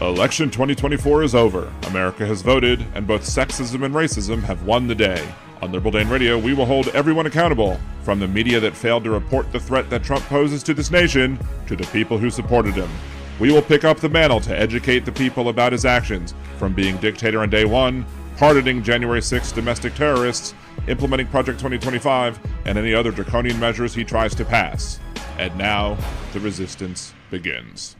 Election 2024 is over. America has voted, and both sexism and racism have won the day. On Liberal Dan Radio, we will hold everyone accountable, from the media that failed to report the threat that Trump poses to this nation, to the people who supported him. We will pick up the mantle to educate the people about his actions, from being dictator on day one, pardoning January 6th domestic terrorists, implementing Project 2025, and any other draconian measures he tries to pass. And now, the resistance begins.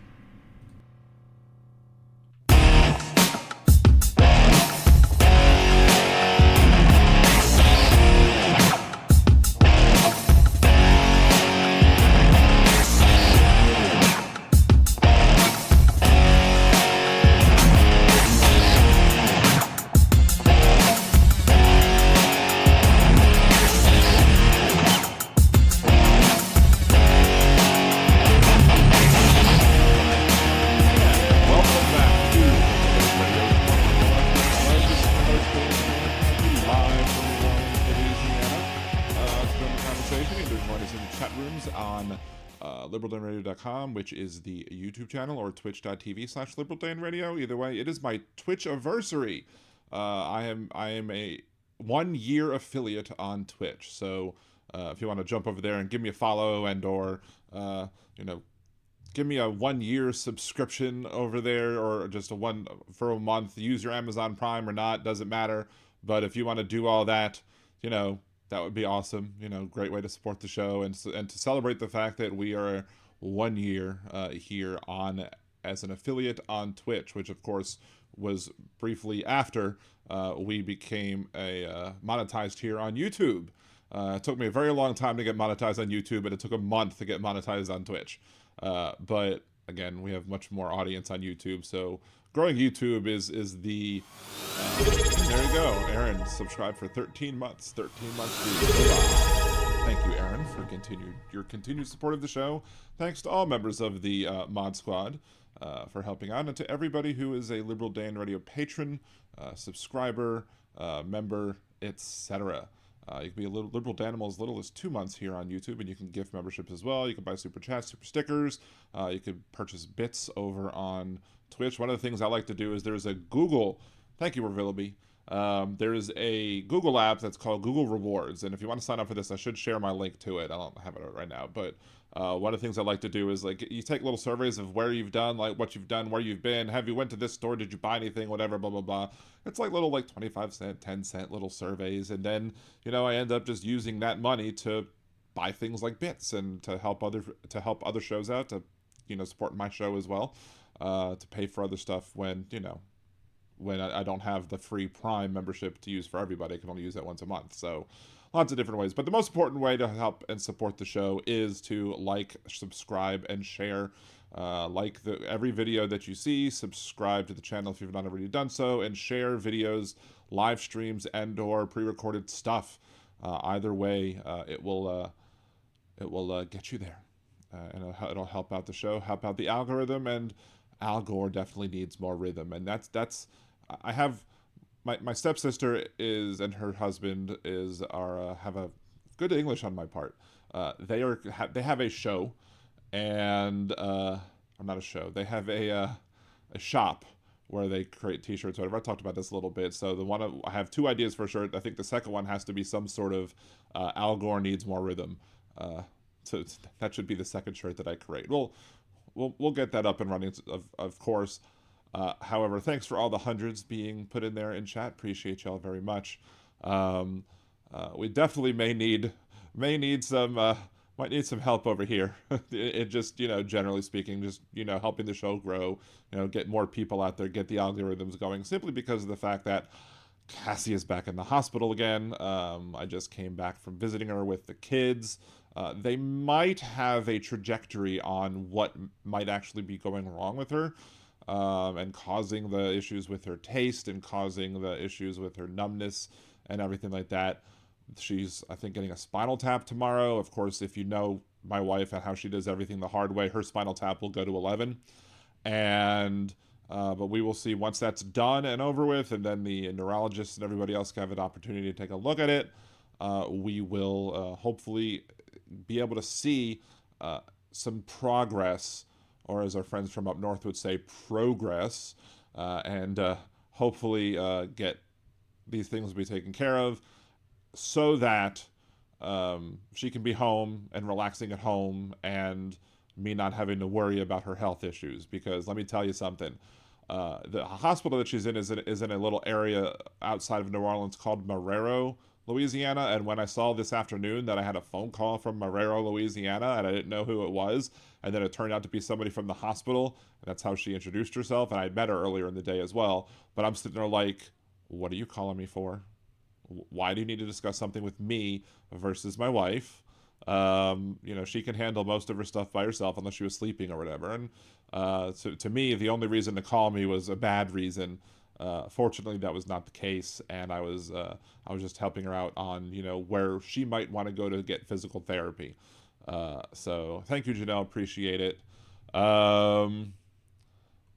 LiberalDanRadio.com, which is the YouTube channel, or twitch.tv/LiberalDanRadio. Either way, it is my Twitch-aversary. I am a 1-year affiliate on Twitch, so if you want to jump over there and give me a follow and or give me a 1-year subscription over there, or just for a month, use your Amazon Prime or not, doesn't matter. But if you want to do all that, that would be awesome. Great way to support the show and to celebrate the fact that we are 1 year here on as an affiliate on Twitch, which of course was briefly after we became monetized here on YouTube. It took me a very long time to get monetized on YouTube, and it took a month to get monetized on Twitch. But again, we have much more audience on YouTube, so growing YouTube is the there you go. Aaron subscribed for 13 months. 13 months. Thank you, Aaron, for your continued support of the show. Thanks to all members of the Mod Squad for helping out, and to everybody who is a Liberal Dan Radio patron, subscriber, member, etc. You can be a Liberal Danimal as little as 2 months here on YouTube, and you can gift memberships as well. You can buy super chats, super stickers. You can purchase bits over on Twitch. One of the things I like to do is there's a Google, thank you, Willoughby. There is a Google app that's called Google Rewards, and if you want to sign up for this, I should share my link to it. I don't have it right now, but one of the things I like to do is you take little surveys of where you've done, what you've done, where you've been, have you went to this store, did you buy anything, whatever, blah, blah, blah. It's little 25-cent, 10-cent little surveys, and then, I end up just using that money to buy things like bits and to help other shows out, to, support my show as well, to pay for other stuff when I don't have the free Prime membership to use for everybody. I can only use that once a month. So lots of different ways. But the most important way to help and support the show is to like, subscribe, and share. Every video that you see, subscribe to the channel if you've not already done so, and share videos, live streams, and or pre-recorded stuff. Either way, it will get you there. And it'll help out the show, help out the algorithm, and Al Gore definitely needs more rhythm. And that's I have my stepsister is, and her husband have a good English on my part. They have a show, and not a show. They have a shop where they create T-shirts. Whatever. I talked about this a little bit. So I have 2 ideas for a shirt. I think the second one has to be some sort of Al Gore needs more rhythm. So that should be the second shirt that I create. We'll get that up and running, of course. However, thanks for all the hundreds being put in there in chat. Appreciate y'all very much. We definitely might need some help over here. It just, generally speaking, just, helping the show grow, get more people out there, get the algorithms going, simply because of the fact that Cassie is back in the hospital again. I just came back from visiting her with the kids. They might have a trajectory on what might actually be going wrong with her, and causing the issues with her taste and causing the issues with her numbness and everything like that. She's, I think, getting a spinal tap tomorrow. Of course, if you know my wife and how she does everything the hard way, her spinal tap will go to 11. And but we will see once that's done and over with, and then the neurologist and everybody else can have an opportunity to take a look at it. We will hopefully be able to see some progress or as our friends from up north would say, progress, and hopefully get these things to be taken care of so that she can be home and relaxing at home and me not having to worry about her health issues. Because let me tell you something. The hospital that she's in is in a little area outside of New Orleans called Marrero, Louisiana. And when I saw this afternoon that I had a phone call from Marrero, Louisiana, and I didn't know who it was, and then it turned out to be somebody from the hospital, and that's how she introduced herself, and I'd met her earlier in the day as well. But I'm sitting there like, what are you calling me for? Why do you need to discuss something with me versus my wife? She can handle most of her stuff by herself unless she was sleeping or whatever. And to me, the only reason to call me was a bad reason. Fortunately, that was not the case, and I was just helping her out on where she might want to go to get physical therapy. So thank you, Janelle. Appreciate it.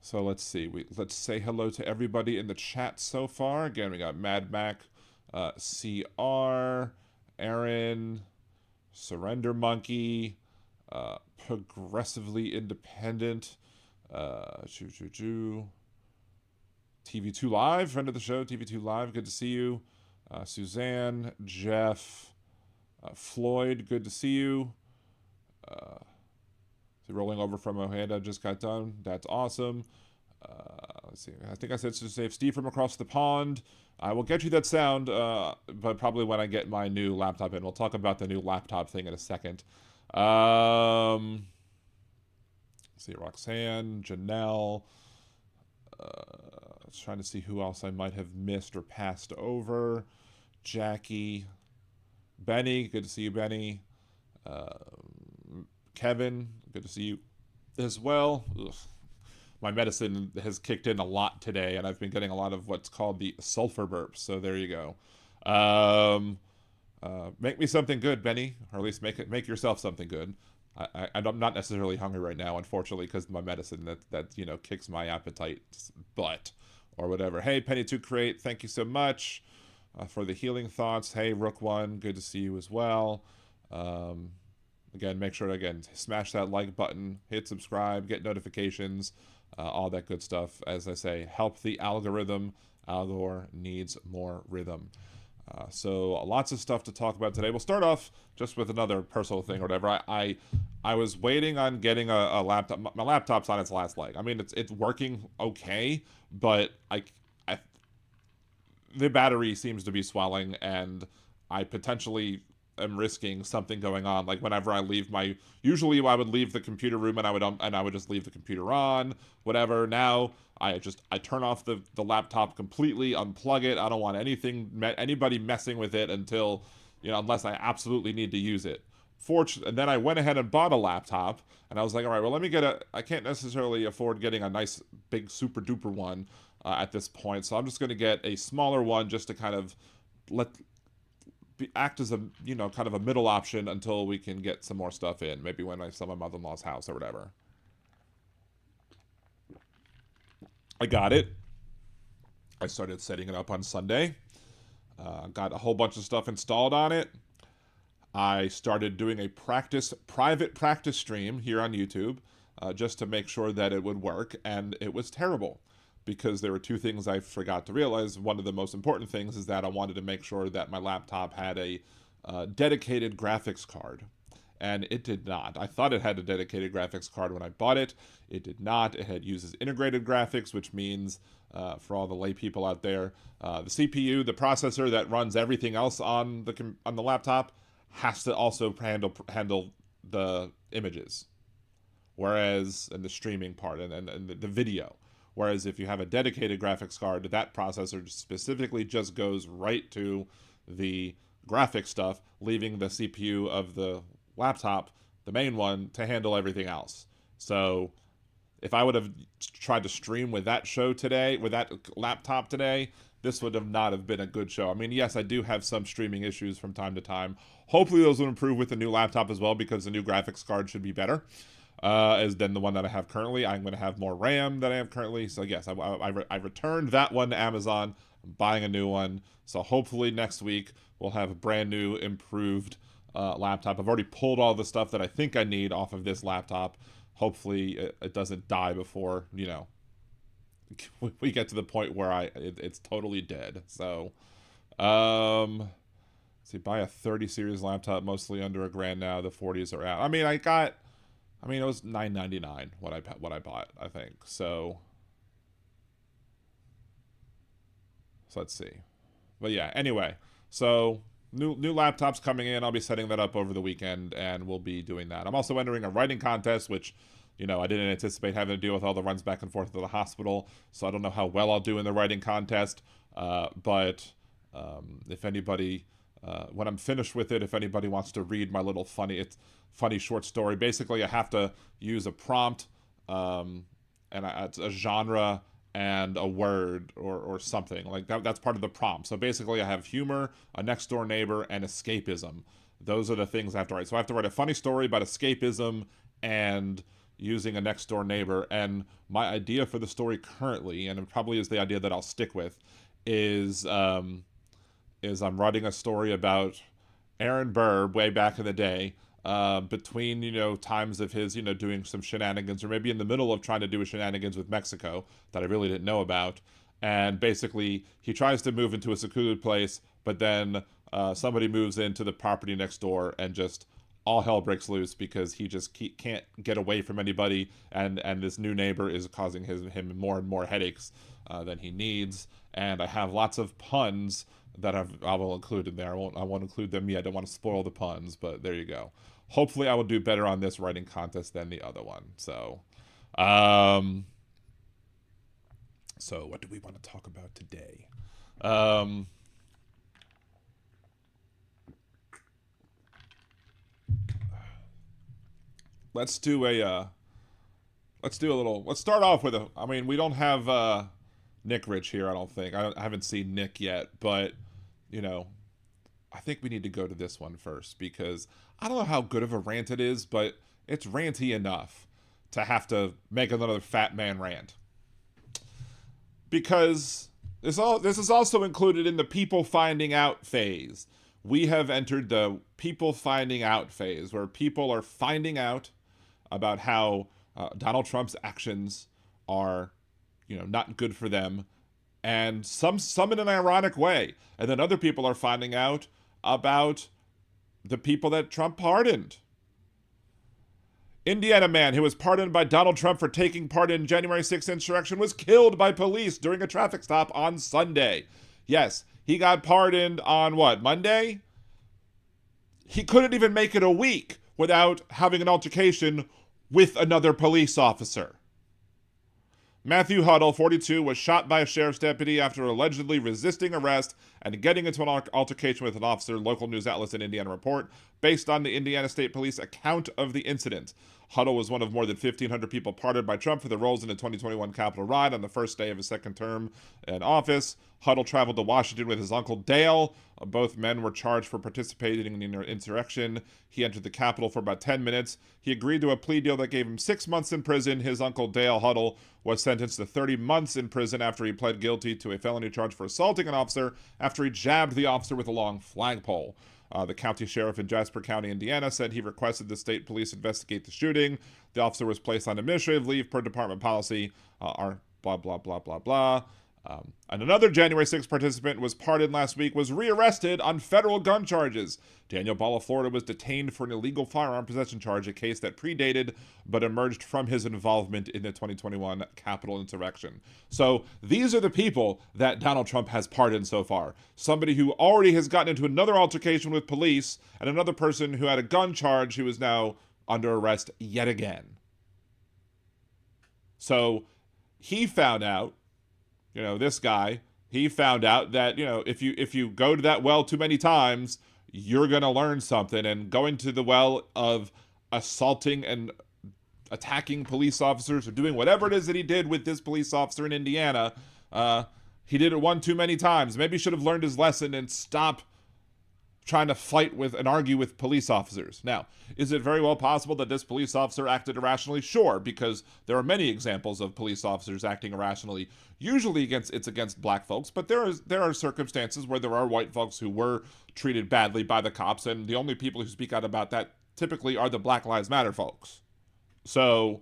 So let's see. Let's say hello to everybody in the chat so far. Again, we got Mad Mac, CR, Aaron, Surrender Monkey, Progressively Independent, TV2 Live, friend of the show, TV2 Live, good to see you. Suzanne, Jeff, Floyd, good to see you. Rolling over from Ohanda just got done. That's awesome. Let's see. I think I said to save Steve from across the pond. I will get you that sound, but probably when I get my new laptop in. We'll talk about the new laptop thing in a second. Let's see, Roxanne, Janelle. Trying to see who else I might have missed or passed over. Jackie, Benny, good to see you, Benny. Kevin, good to see you as well. Ugh. My medicine has kicked in a lot today, and I've been getting a lot of what's called the sulfur burps. So there you go. Make me something good, Benny, or at least make yourself something good. I'm not necessarily hungry right now, unfortunately, because my medicine that kicks my appetite butt or whatever. Hey, Penny2Create, thank you so much for the healing thoughts. Hey, Rook1, good to see you as well. Again, make sure to smash that like button, hit subscribe, get notifications, all that good stuff. As I say, help the algorithm. Algor needs more rhythm. So lots of stuff to talk about today. We'll start off just with another personal thing or whatever. I was waiting on getting a laptop. My laptop's on its last leg. I mean, it's working okay, but the battery seems to be swelling, and I potentially am risking something going on. Like whenever I leave usually I would leave the computer room and I would just leave the computer on, whatever. Now I turn off the laptop completely, unplug it. I don't want anybody messing with it until, unless I absolutely need to use it. And then I went ahead and bought a laptop, and I was like, all right, well, let me I can't necessarily afford getting a nice big super duper one at this point. So I'm just going to get a smaller one just to kind of act as a kind of a middle option until we can get some more stuff in, maybe when I sell my mother-in-law's house or whatever. I got it. I started setting it up on Sunday. Got a whole bunch of stuff installed on it. I started doing a private practice stream here on YouTube just to make sure that it would work, and it was terrible. Because there were two things I forgot to realize. One of the most important things is that I wanted to make sure that my laptop had a dedicated graphics card. And it did not. I thought it had a dedicated graphics card when I bought it. It did not. It uses integrated graphics, which means, for all the lay people out there, the CPU, the processor that runs everything else on the laptop, has to also handle the images. Whereas, in the streaming part and the video. Whereas if you have a dedicated graphics card, that processor specifically just goes right to the graphic stuff, leaving the CPU of the laptop, the main one, to handle everything else. So if I would have tried to stream with that laptop today, this would not have been a good show. I mean, yes, I do have some streaming issues from time to time. Hopefully those will improve with the new laptop as well, because the new graphics card should be better. Than the one that I have currently. I'm going to have more RAM than I have currently. So yes, I returned that one to Amazon. I'm buying a new one. So hopefully next week we'll have a brand new, improved laptop. I've already pulled all the stuff that I think I need off of this laptop. hopefully it doesn't die before, we get to the point where it's totally dead. So, see, buy a 30 series laptop, mostly under $1,000 now. The 40s are out. I mean, it was $999 what I bought, I think. So let's see. But yeah, anyway, so new laptops coming in. I'll be setting that up over the weekend, and we'll be doing that. I'm also entering a writing contest, which, I didn't anticipate having to deal with all the runs back and forth to the hospital, so I don't know how well I'll do in the writing contest. But if anybody, when I'm finished with it, if anybody wants to read my little funny short story, basically I have to use a prompt, and it's a genre and a word or something like that. That's part of the prompt. So basically I have humor, a next door neighbor, and escapism. Those are the things I have to write. So I have to write a funny story about escapism and using a next door neighbor. And my idea for the story currently, and it probably is the idea that I'll stick with, is I'm writing a story about Aaron Burr way back in the day, between, times of his, doing some shenanigans, or maybe in the middle of trying to do a shenanigans with Mexico that I really didn't know about. And basically he tries to move into a secluded place, but then somebody moves into the property next door, and just all hell breaks loose because he just can't get away from anybody, and this new neighbor is causing him more and more headaches than he needs. And I have lots of puns that I will include in there. I won't include them yet. I don't want to spoil the puns, but there you go. Hopefully I will do better on this writing contest than the other one. So what do we want to talk about today? Let's start off with we don't have Nick Rich here, I don't think. I haven't seen Nick yet, but, I think we need to go to this one first, because I don't know how good of a rant it is, but it's ranty enough to have to make another fat man rant. Because this is also included in the people finding out phase. We have entered the people finding out phase, where people are finding out about how Donald Trump's actions are, not good for them, and some in an ironic way. And then other people are finding out about the people that Trump pardoned. Indiana man who was pardoned by Donald Trump for taking part in January 6th insurrection was killed by police during a traffic stop on Sunday. Yes, he got pardoned on Monday? He couldn't even make it a week without having an altercation with another police officer. Matthew Huddle, 42, was shot by a sheriff's deputy after allegedly resisting arrest and getting into an altercation with an officer, local news outlets in Indiana report, based on the Indiana State Police account of the incident. Huddle was one of more than 1,500 people pardoned by Trump for their roles in the 2021 Capitol riot on the first day of his second term in office. Huddle traveled to Washington with his uncle Dale. Both men were charged for participating in an insurrection. He entered the Capitol for about 10 minutes. He agreed to a plea deal that gave him 6 months in prison. His uncle Dale Huddle was sentenced to 30 months in prison after he pled guilty to a felony charge for assaulting an officer after he jabbed the officer with a long flagpole. The county sheriff in Jasper County, Indiana, said he requested the state police investigate the shooting. The officer was placed on administrative leave per department policy. Blah, blah, blah, blah, blah. And another January 6th participant was pardoned last week, was rearrested on federal gun charges. Daniel Ball of Florida was detained for an illegal firearm possession charge, a case that predated but emerged from his involvement in the 2021 Capitol insurrection. So these are the people that Donald Trump has pardoned so far. Somebody who already has gotten into another altercation with police, and another person who had a gun charge who is now under arrest yet again. So he found out, this guy, he found out that, if you go to that well too many times, you're going to learn something. And going to the well of assaulting and attacking police officers, or doing whatever it is that he did with this police officer in Indiana, he did it one too many times. Maybe he should have learned his lesson and stop trying to fight with and argue with police officers. Now, is it very well possible that this police officer acted irrationally? Sure, because there are many examples of police officers acting irrationally. Usually it's against black folks, but there are circumstances where there are white folks who were treated badly by the cops, and the only people who speak out about that typically are the Black Lives Matter folks. So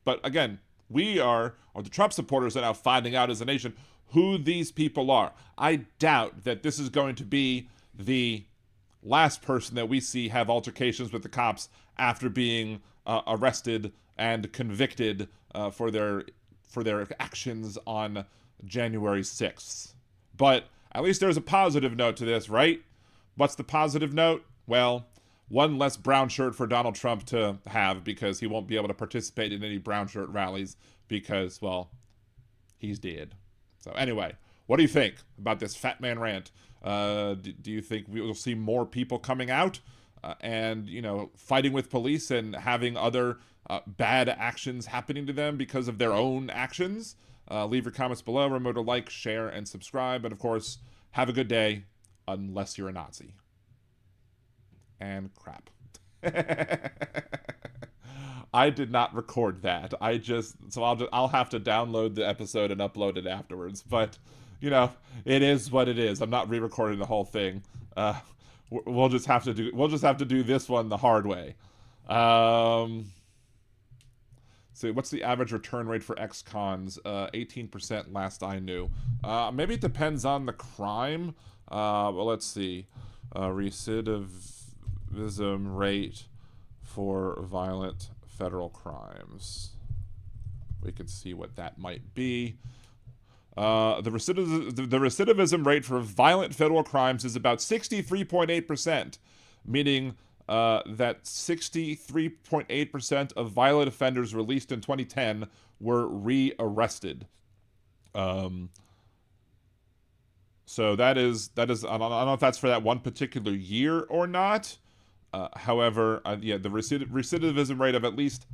But again, or the Trump supporters are now finding out as a nation who these people are. I doubt that this is going to be the last person that we see have altercations with the cops after being arrested and convicted for their actions on January 6th. But at least there's a positive note to this, right? What's the positive note? Well, one less brown shirt for Donald Trump to have, because he won't be able to participate in any brown shirt rallies because, well, he's dead. So anyway, what do you think about this fat man rant? Do you think we'll see more people coming out and, fighting with police and having other bad actions happening to them because of their own actions? Leave your comments below. Remember to like, share, and subscribe. And of course, have a good day, unless you're a Nazi. And crap. I did not record that. I'll have to download the episode and upload it afterwards. But, it is what it is. I'm not re-recording the whole thing. We'll just have to do this one the hard way. So what's the average return rate for ex-cons? 18% last I knew. Maybe it depends on the crime. Well, let's see. Recidivism rate for violent federal crimes. We could see what that might be. The recidivism rate for violent federal crimes is about 63.8%, meaning that 63.8% of violent offenders released in 2010 were re-arrested. So that is I don't know if that's for that one particular year or not. However, the recidivism rate of at least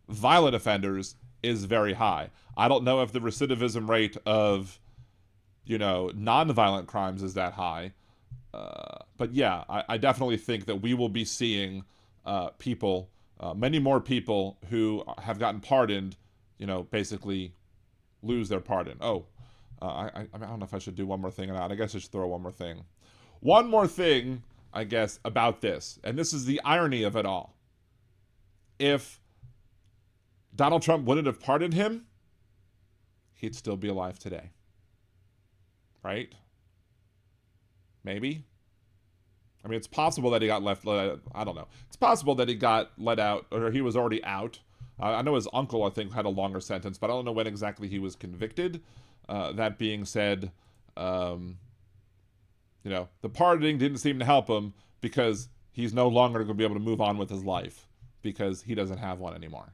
violent offenders is very high. I don't know if the recidivism rate of, non-violent crimes is that high. But yeah, I definitely think that we will be seeing people, many more people who have gotten pardoned, basically lose their pardon. I don't know if I should do one more thing or not. I guess I should throw one more thing. One more thing, I guess, about this. And this is the irony of it all. If Donald Trump wouldn't have pardoned him, he'd still be alive today. Right? Maybe? I mean, it's possible that he got I don't know. It's possible that he got let out, or he was already out. I know his uncle, I think, had a longer sentence, but I don't know when exactly he was convicted. That being said, the pardoning didn't seem to help him because he's no longer going to be able to move on with his life because he doesn't have one anymore.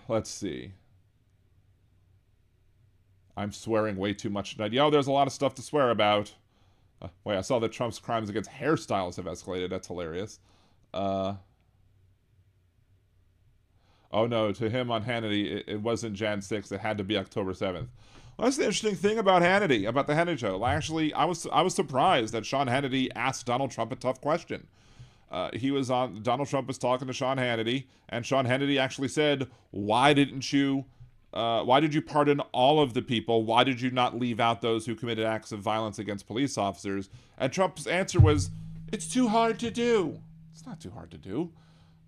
Let's see. I'm swearing way too much tonight. There's a lot of stuff to swear about. Wait, I saw that Trump's crimes against hairstyles have escalated. That's hilarious. Oh no, to him on Hannity, it wasn't Jan 6th. It had to be October 7th. Well, that's the interesting thing about Hannity, about the Hannity show. Actually, I was surprised that Sean Hannity asked Donald Trump a tough question. Donald Trump was talking to Sean Hannity, and Sean Hannity actually said, why did you pardon all of the people? Why did you not leave out those who committed acts of violence against police officers? And Trump's answer was, it's too hard to do. It's not too hard to do.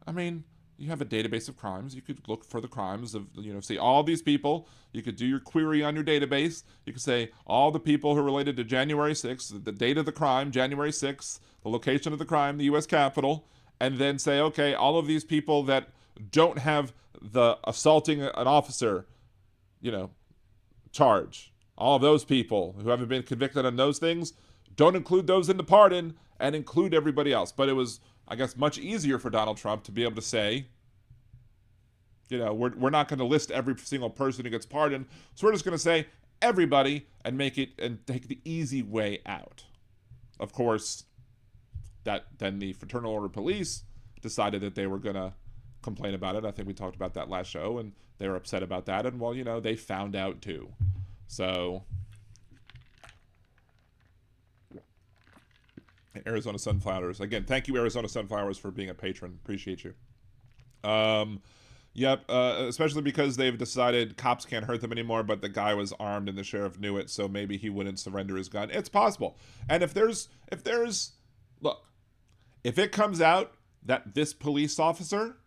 I mean, you have a database of crimes. You could look for the crimes of, see all these people. You could do your query on your database. You could say all the people who are related to January 6th, the date of the crime, January 6th, the location of the crime, the U.S. Capitol, and then say, okay, all of these people that don't have the assaulting an officer, charge. All of those people who haven't been convicted on those things, don't include those in the pardon and include everybody else. But it was, I guess, much easier for Donald Trump to be able to say, we're not going to list every single person who gets pardoned. So we're just going to say everybody and make it and take the easy way out. Of course, then the Fraternal Order Police decided that they were going to complain about it. I think we talked about that last show, and they were upset about that. And, well, they found out too. So, Arizona Sunflowers. Again, thank you, Arizona Sunflowers, for being a patron. Appreciate you. Especially because they've decided cops can't hurt them anymore, but the guy was armed and the sheriff knew it, so maybe he wouldn't surrender his gun. It's possible. And if it comes out that this police officer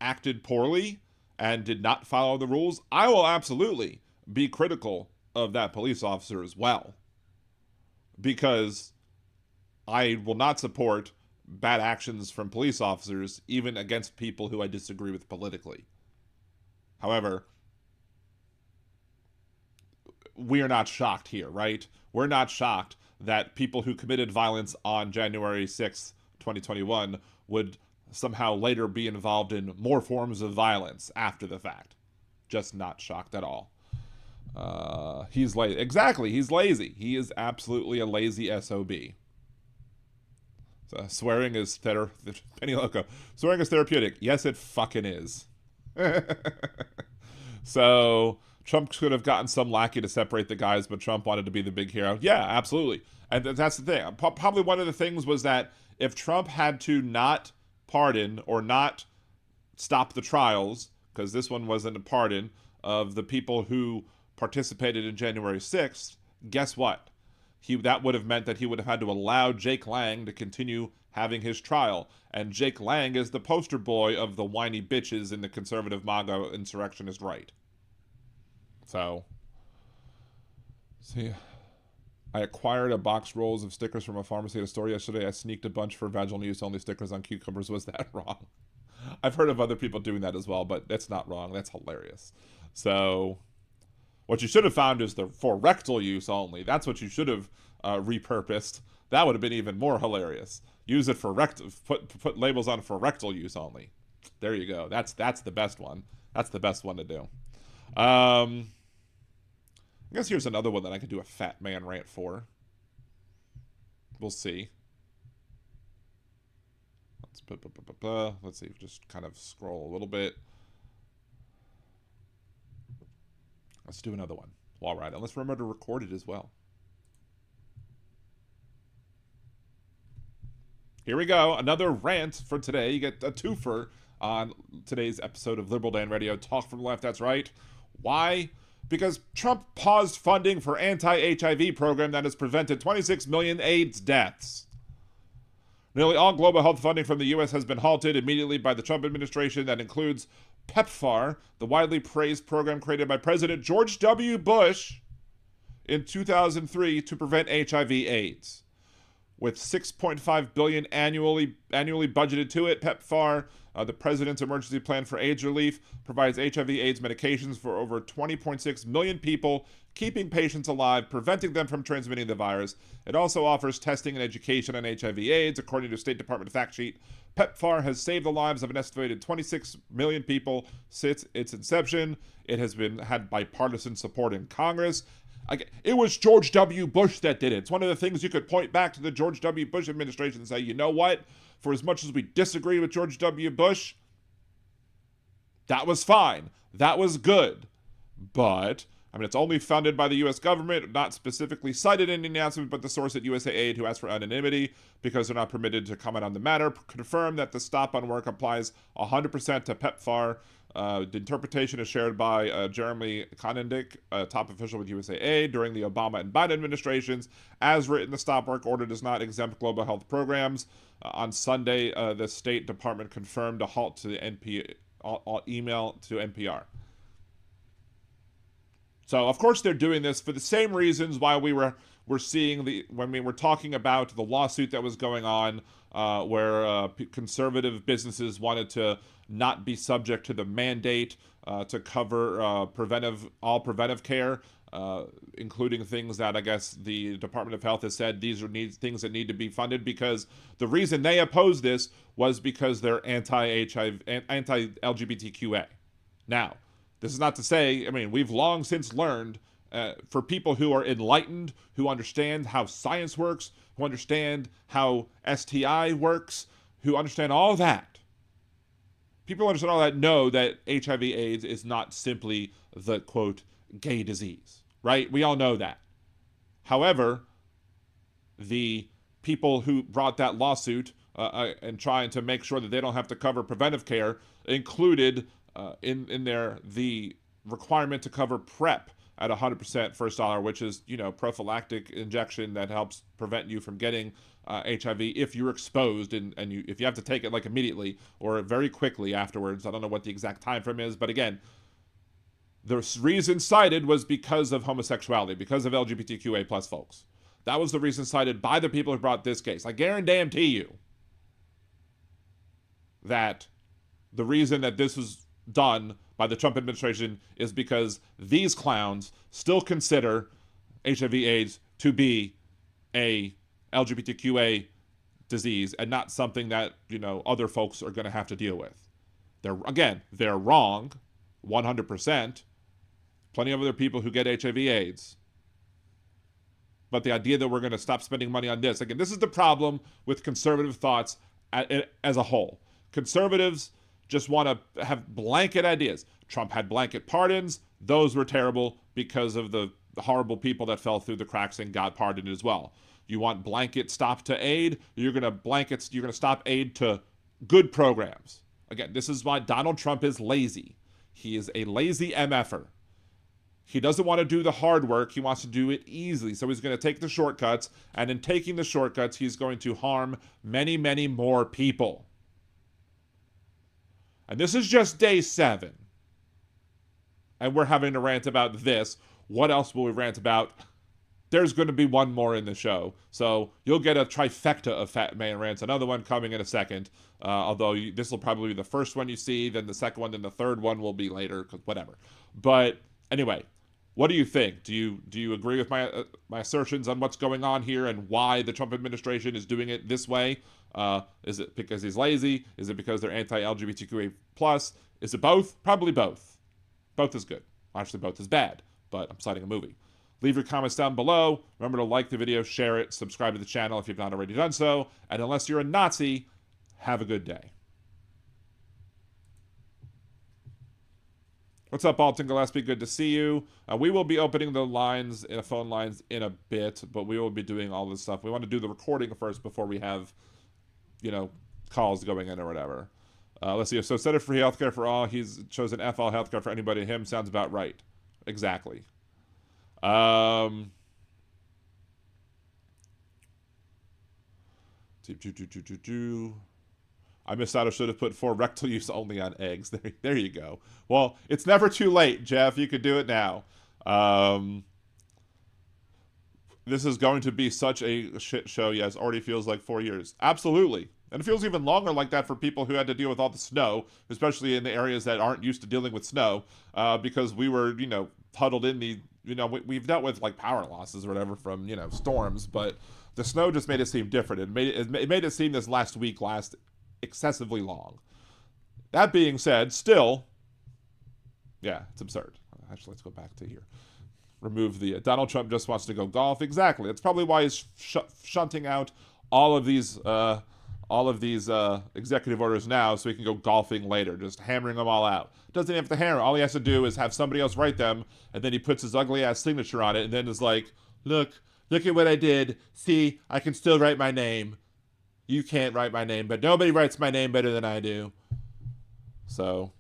acted poorly and did not follow the rules, I will absolutely be critical of that police officer as well. Because I will not support bad actions from police officers, even against people who I disagree with politically. However, we are not shocked here, right? We're not shocked that people who committed violence on January 6th, 2021 would somehow later be involved in more forms of violence after the fact. Just not shocked at all. He's lazy. Exactly, he's lazy. He is absolutely a lazy SOB. So swearing is Penny Loco. Swearing is therapeutic. Yes, it fucking is. So Trump could have gotten some lackey to separate the guys, but Trump wanted to be the big hero. Yeah, absolutely. And that's the thing. Probably one of the things was that if Trump had to not pardon or not stop the trials, because this one wasn't a pardon, of the people who participated in January 6th, guess what? That would have meant that he would have had to allow Jake Lang to continue having his trial. And Jake Lang is the poster boy of the whiny bitches in the conservative MAGA insurrectionist right. So, see, I acquired a box rolls of stickers from a pharmacy at a store yesterday. I sneaked a bunch for vaginal use only stickers on cucumbers. Was that wrong? I've heard of other people doing that as well, but that's not wrong. That's hilarious. So, what you should have found is for rectal use only. That's what you should have repurposed. That would have been even more hilarious. Use it for put labels on for rectal use only. There you go. That's the best one. That's the best one to do. I guess here's another one that I could do a fat man rant for. We'll see. Let's see. Just kind of scroll a little bit. Let's do another one while we're at it. Let's remember to record it as well. Here we go. Another rant for today. You get a twofer on today's episode of Liberal Dan Radio. Talk from the left, that's right. Why? Because Trump paused funding for anti-HIV program that has prevented 26 million AIDS deaths. Nearly all global health funding from the U.S. has been halted immediately by the Trump administration. That includes PEPFAR, the widely praised program created by President George W. Bush in 2003 to prevent HIV/AIDS. With $6.5 billion annually budgeted to it, PEPFAR, the President's Emergency Plan for AIDS Relief, provides HIV/AIDS medications for over 20.6 million people, keeping patients alive, preventing them from transmitting the virus. It also offers testing and education on HIV/AIDS. According to State Department fact sheet, PEPFAR has saved the lives of an estimated 26 million people since its inception. It has had bipartisan support in Congress. It was George W. Bush that did it. It's one of the things you could point back to the George W. Bush administration and say, you know what? For as much as we disagree with George W. Bush, that was fine. That was good. But, it's only funded by the U.S. government, not specifically cited in the announcement, but the source at USAID, who asked for anonymity because they're not permitted to comment on the matter, confirmed that the stop on work applies 100% to PEPFAR. The interpretation is shared by Jeremy Konendick, a top official with USAID during the Obama and Biden administrations. As written, the stop work order does not exempt global health programs. On Sunday, the State Department confirmed a halt to the email to NPR. So, of course, they're doing this for the same reasons why we're seeing when we were talking about the lawsuit that was going on, where conservative businesses wanted to not be subject to the mandate to cover all preventive care, including things that I guess the Department of Health has said these are things that need to be funded, because the reason they oppose this was because they're anti-HIV, anti-LGBTQA. Now, this is not to say, we've long since learned, for people who are enlightened, who understand how science works, who understand how STI works, who understand all that. People who understand all that know that HIV/AIDS is not simply the, quote, gay disease, right? We all know that. However, the people who brought that lawsuit and trying to make sure that they don't have to cover preventive care included in there the requirement to cover PrEP, at 100% first dollar, which is, prophylactic injection that helps prevent you from getting HIV if you're exposed and if you have to take it like immediately or very quickly afterwards. I don't know what the exact time frame is, but again, the reason cited was because of homosexuality, because of LGBTQA plus folks. That was the reason cited by the people who brought this case. I guarantee you that the reason that this was done by the Trump administration is because these clowns still consider HIV/AIDS to be a LGBTQA disease and not something that, other folks are going to have to deal with. They're wrong, 100%. Plenty of other people who get HIV/AIDS. But the idea that we're going to stop spending money on this, again, this is the problem with conservative thoughts as a whole. Conservatives just want to have blanket ideas. Trump had blanket pardons. Those were terrible because of the horrible people that fell through the cracks and got pardoned as well. You want blanket stop to aid? You're going to stop aid to good programs. Again, this is why Donald Trump is lazy. He is a lazy MFer. He doesn't want to do the hard work. He wants to do it easily. So he's going to take the shortcuts. And in taking the shortcuts, he's going to harm many, many more people. And this is just day 7. And we're having to rant about this. What else will we rant about? There's going to be one more in the show. So you'll get a trifecta of Fat Man Rants. Another one coming in a second. Although this will probably be the first one you see. Then the second one. Then the third one will be later. Whatever. But anyway, what do you think? Do you agree with my assertions on what's going on here and why the Trump administration is doing it this way? Is it because he's lazy? Is it because they're anti-LGBTQA+? Is it both? Probably both. Both is good. Actually, both is bad, but I'm citing a movie. Leave your comments down below. Remember to like the video, share it, subscribe to the channel if you've not already done so. And unless you're a Nazi, have a good day. What's up, Alton Gillespie? Good to see you. We will be opening the phone lines in a bit, but we will be doing all this stuff. We want to do the recording first before we have, calls going in or whatever. Let's see. So, Center for Healthcare for All. He's chosen FL Healthcare for anybody. Him sounds about right. Exactly. I missed out. I should have put for rectal use only on eggs. There you go. Well, it's never too late, Jeff. You could do it now. This is going to be such a shit show. Yes, already feels like 4 years. Absolutely. And it feels even longer like that for people who had to deal with all the snow, especially in the areas that aren't used to dealing with snow, because we were, huddled in the, we've dealt with like power losses or whatever from, storms, but the snow just made it seem different. It made it seem this last week last excessively long. That being said, still, yeah, it's absurd. Actually, let's go back to here. Remove the Donald Trump just wants to go golf. Exactly. That's probably why he's shunting out all of these executive orders now so he can go golfing later, just hammering them all out. Doesn't have to hammer. All he has to do is have somebody else write them, and then he puts his ugly ass signature on it, and then is like, look at what I did. See, I can still write my name. You can't write my name, but nobody writes my name better than I do. So,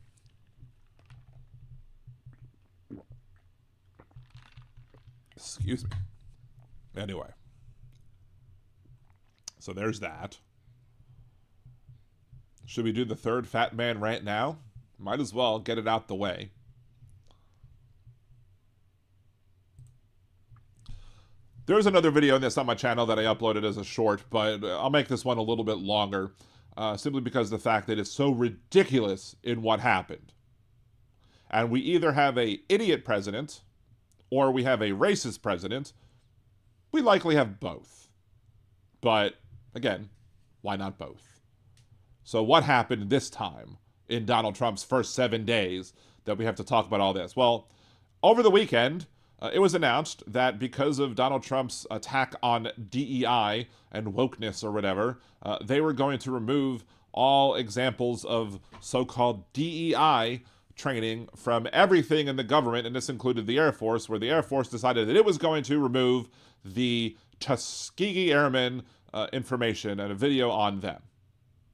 excuse me. Anyway. So there's that. Should we do the third Fat Man Rant now? Might as well get it out the way. There's another video in this on my channel that I uploaded as a short, but I'll make this one a little bit longer, simply because of the fact that it's so ridiculous in what happened. And we either have an idiot president, or we have a racist president. We likely have both. But, again, why not both? So what happened this time in Donald Trump's first 7 days that we have to talk about all this? Well, over the weekend, it was announced that because of Donald Trump's attack on DEI and wokeness or whatever, they were going to remove all examples of so-called DEI training from everything in the government, and this included the Air Force, where the Air Force decided that it was going to remove the Tuskegee Airmen information and a video on them.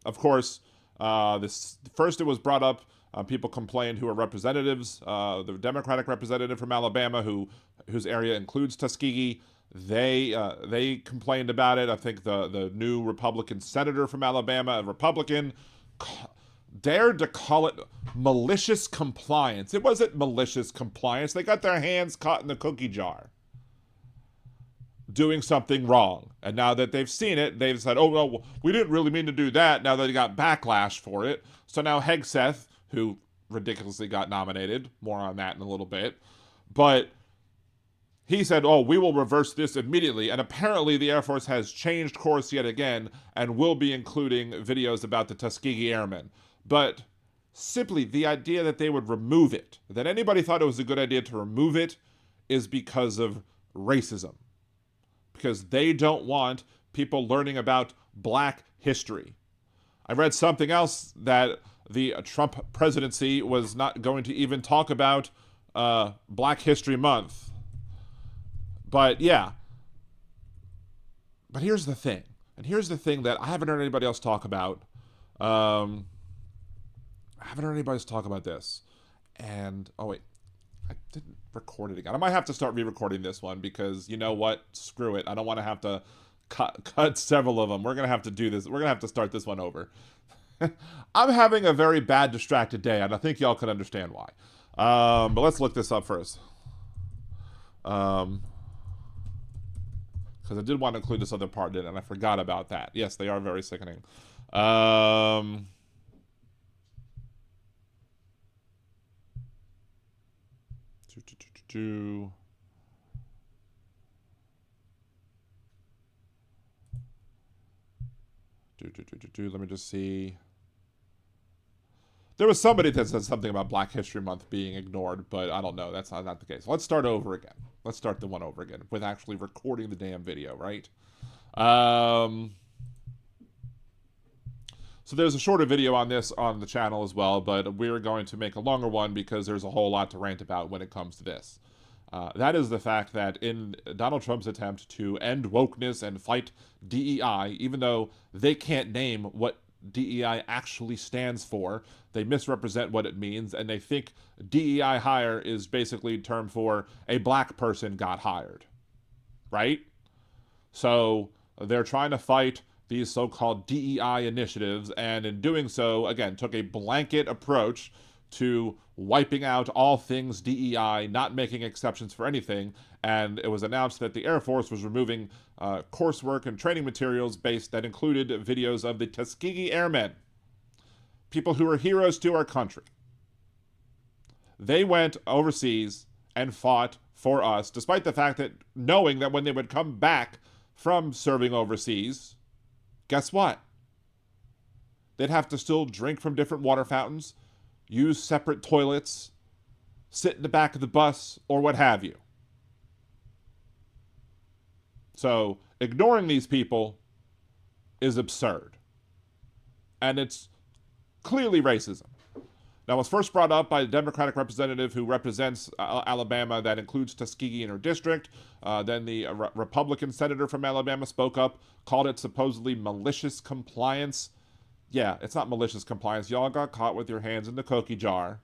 Of course, first it was brought up People complained who are representatives. The Democratic representative from Alabama, whose area includes Tuskegee, they complained about it. I think the new Republican senator from Alabama, a Republican, dared to call it malicious compliance. It wasn't malicious compliance. They got their hands caught in the cookie jar doing something wrong. And now that they've seen it, they've said, oh, well, we didn't really mean to do that. Now they got backlash for it. So now Hegseth, who ridiculously got nominated, more on that in a little bit, but he said, oh, we will reverse this immediately. And apparently the Air Force has changed course yet again and will be including videos about the Tuskegee Airmen. But simply the idea that they would remove it, that anybody thought it was a good idea to remove it, is because of racism. Because they don't want people learning about black history. I read something else that the Trump presidency was not going to even talk about Black History Month. But yeah. But here's the thing. And here's the thing that I haven't heard anybody else talk about. I haven't heard anybody else talk about this. And, oh wait, I didn't record it again. I might have to start re-recording this one because, you know what? Screw it. I don't want to have to cut several of them. We're going to have to do this. We're going to have to start this one over. I'm having a very bad distracted day, and I think y'all can understand why. But let's look this up first. Because I did want to include this other part in, and I forgot about that. Yes, they are very sickening. Let me just see. There was somebody that said something about Black History Month being ignored, but I don't know. That's not the case. Let's start over again. Let's start the one over again with actually recording the damn video, right? So there's a shorter video on this on the channel as well, but we're going to make a longer one because there's a whole lot to rant about when it comes to this. That is the fact that in Donald Trump's attempt to end wokeness and fight DEI, even though they can't name what DEI actually stands for, they misrepresent what it means, and they think DEI hire is basically a term for a black person got hired, right? So they're trying to fight these so-called DEI initiatives, and in doing so, again, took a blanket approach to wiping out all things DEI, not making exceptions for anything, and it was announced that the Air Force was removing coursework and training materials that included videos of the Tuskegee Airmen, people who are heroes to our country. They went overseas and fought for us, despite the fact that knowing that when they would come back from serving overseas, guess what? They'd have to still drink from different water fountains, use separate toilets, sit in the back of the bus, or what have you. So ignoring these people is absurd. And it's clearly racism. Now, it was first brought up by a Democratic representative who represents Alabama that includes Tuskegee in her district. Then the Republican senator from Alabama spoke up, called it supposedly malicious compliance. Yeah, it's not malicious compliance. Y'all got caught with your hands in the cookie jar.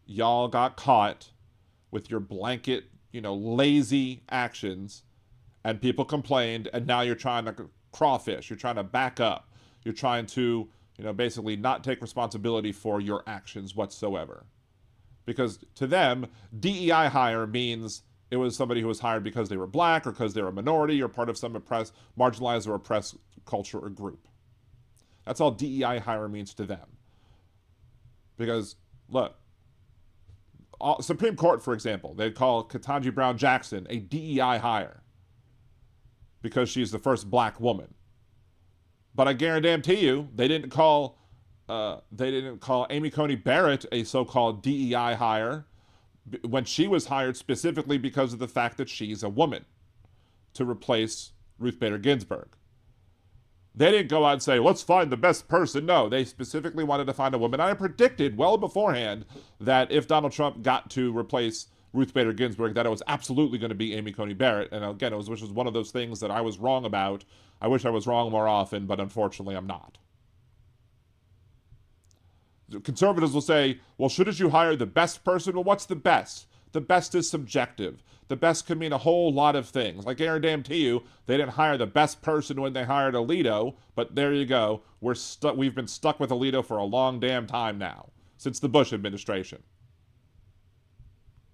Y'all got caught with your blanket, lazy actions, and people complained, and now you're trying to crawfish. You're trying to back up. You're trying to, basically not take responsibility for your actions whatsoever. Because to them, DEI hire means it was somebody who was hired because they were black or because they were a minority or part of some marginalized or oppressed culture or group. That's all DEI hire means to them. Because, look, Supreme Court, for example, they'd call Ketanji Brown Jackson a DEI hire because she's the first black woman. But I guarantee you, they didn't call Amy Coney Barrett a so-called DEI hire when she was hired specifically because of the fact that she's a woman to replace Ruth Bader Ginsburg. They didn't go out and say, let's find the best person. No, they specifically wanted to find a woman. I predicted well beforehand that if Donald Trump got to replace Ruth Bader Ginsburg, that it was absolutely going to be Amy Coney Barrett. And again, which was one of those things that I was wrong about. I wish I was wrong more often, but unfortunately I'm not. Conservatives will say, well, shouldn't you hire the best person? Well, what's the best? The best is subjective. The best could mean a whole lot of things. Like guarantee you, they didn't hire the best person when they hired Alito, but there you go. We've been stuck with Alito for a long damn time now, since the Bush administration.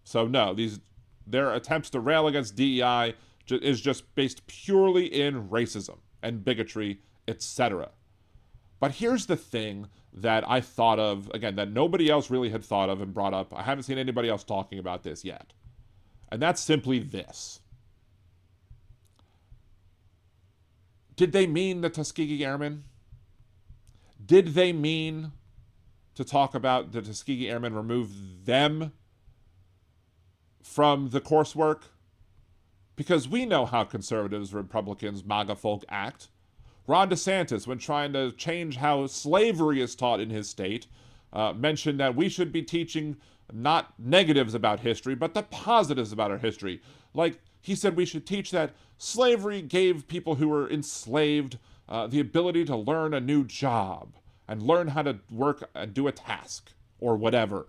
So no, their attempts to rail against DEI is just based purely in racism and bigotry, etc. But here's the thing that I thought of, again, that nobody else really had thought of and brought up. I haven't seen anybody else talking about this yet. And that's simply this. Did they mean the Tuskegee Airmen? Did they mean to talk about the Tuskegee Airmen, remove them from the coursework? Because we know how conservatives, Republicans, MAGA folk act. Ron DeSantis, when trying to change how slavery is taught in his state, mentioned that we should be teaching not negatives about history, but the positives about our history. Like, he said we should teach that slavery gave people who were enslaved the ability to learn a new job and learn how to work and do a task or whatever,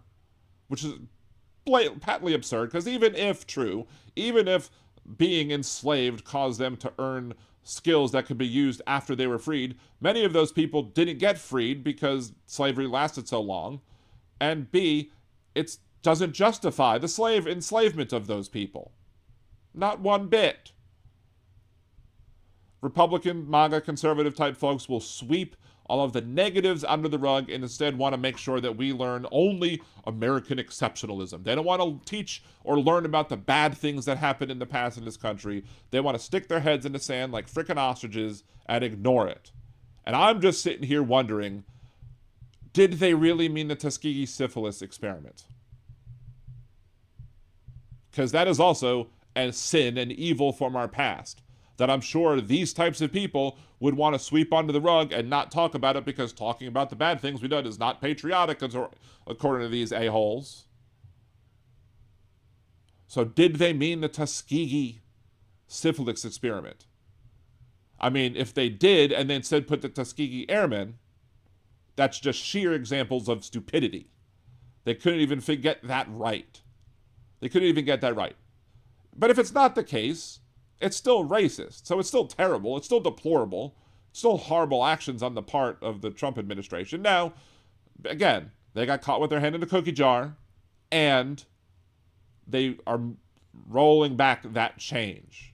which is patently absurd, because even if true, even if being enslaved caused them to earn skills that could be used after they were freed, many of those people didn't get freed because slavery lasted so long, and B, it doesn't justify the enslavement of those people. Not one bit. Republican, MAGA, conservative type folks will sweep all of the negatives under the rug and instead want to make sure that we learn only American exceptionalism. They don't want to teach or learn about the bad things that happened in the past in this country. They want to stick their heads in the sand like frickin' ostriches and ignore it. And I'm just sitting here wondering, did they really mean the Tuskegee syphilis experiment? Because that is also a sin and evil from our past that I'm sure these types of people would want to sweep under the rug and not talk about it, because talking about the bad things we did is not patriotic, according to these a-holes. So did they mean the Tuskegee syphilis experiment? I mean, if they did and then said put the Tuskegee Airmen, that's just sheer examples of stupidity. They couldn't even get that right. They couldn't even get that right. But if it's not the case, it's still racist. So it's still terrible. It's still deplorable. It's still horrible actions on the part of the Trump administration. Now, again, they got caught with their hand in the cookie jar, and they are rolling back that change.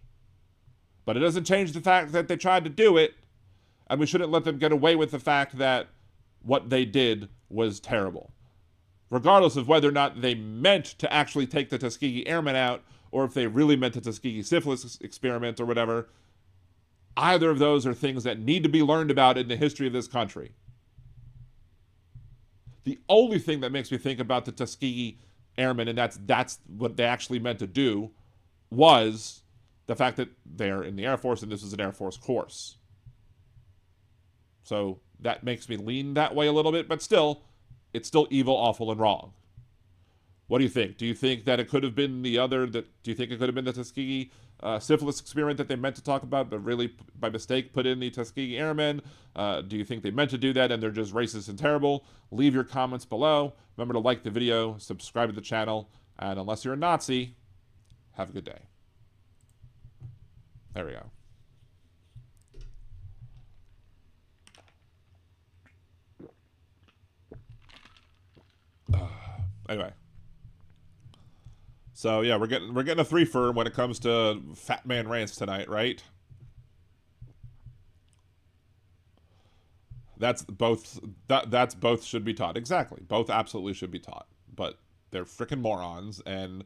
But it doesn't change the fact that they tried to do it, and we shouldn't let them get away with the fact that what they did was terrible. Regardless of whether or not they meant to actually take the Tuskegee Airmen out, or if they really meant the Tuskegee syphilis experiment or whatever, either of those are things that need to be learned about in the history of this country. The only thing that makes me think about the Tuskegee Airmen, and that's what they actually meant to do, was the fact that they're in the Air Force and this is an Air Force course. So that makes me lean that way a little bit, but still, it's still evil, awful, and wrong. What do you think? Do you think that it could have been do you think it could have been the Tuskegee syphilis experiment that they meant to talk about, but really by mistake put in the Tuskegee Airmen? Do you think they meant to do that and they're just racist and terrible? Leave your comments below. Remember to like the video, subscribe to the channel, and unless you're a Nazi, have a good day. There we go. Anyway. So yeah, we're getting a threefer when it comes to Fat Man Rants tonight, right? That's both should be taught. Exactly. Both absolutely should be taught. But they're freaking morons, and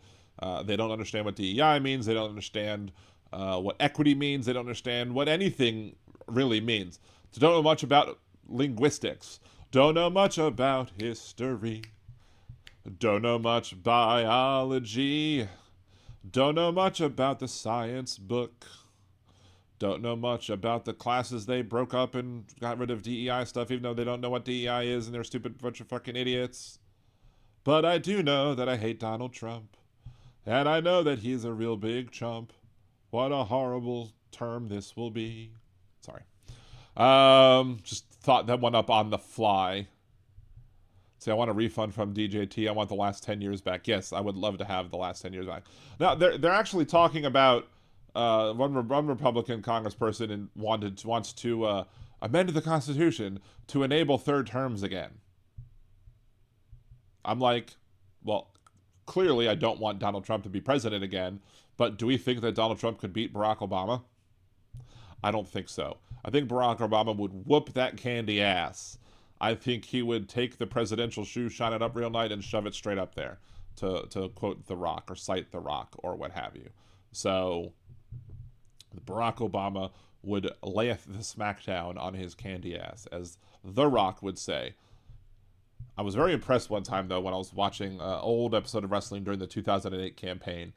they don't understand what DEI means. They don't understand what equity means. They don't understand what anything really means. They don't know much about linguistics. Don't know much about history. Don't know much biology. Don't know much about the science book. Don't know much about the classes they broke up and got rid of DEI stuff, even though they don't know what DEI is and they're a stupid bunch of fucking idiots. But I do know that I hate Donald Trump. And I know that he's a real big chump. What a horrible term this will be. Sorry. Just thought that one up on the fly. Say, I want a refund from DJT. I want the last 10 years back. Yes, I would love to have the last 10 years back. Now, they're actually talking about one Republican congressperson wants to amend the Constitution to enable third terms again. I'm like, well, clearly I don't want Donald Trump to be president again, but do we think that Donald Trump could beat Barack Obama? I don't think so. I think Barack Obama would whoop that candy ass. I think he would take the presidential shoe, shine it up real nice, and shove it straight up there, to quote The Rock or cite The Rock or what have you. So Barack Obama would lay the smackdown on his candy ass, as The Rock would say. I was very impressed one time, though, when I was watching an old episode of wrestling during the 2008 campaign,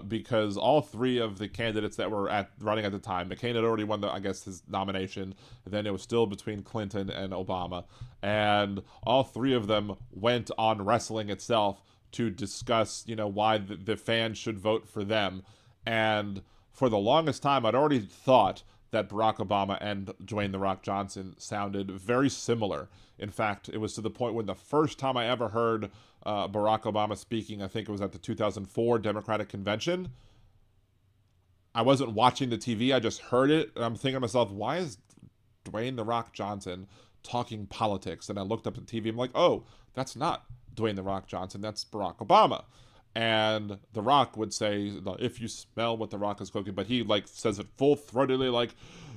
because all three of the candidates that were running at the time, McCain had already won, his nomination, and then it was still between Clinton and Obama, and all three of them went on wrestling itself to discuss, why the fans should vote for them. And for the longest time, I'd already thought that Barack Obama and Dwayne "The Rock" Johnson sounded very similar. In fact, it was to the point when the first time I ever heard Barack Obama speaking, I think it was at the 2004 Democratic Convention. I wasn't watching the TV, I just heard it, and I'm thinking to myself, why is Dwayne "The Rock" Johnson talking politics? And I looked up the TV, I'm like, oh, that's not Dwayne "The Rock" Johnson, that's Barack Obama. And The Rock would say, if you smell what The Rock is cooking, but he says it full-throatedly,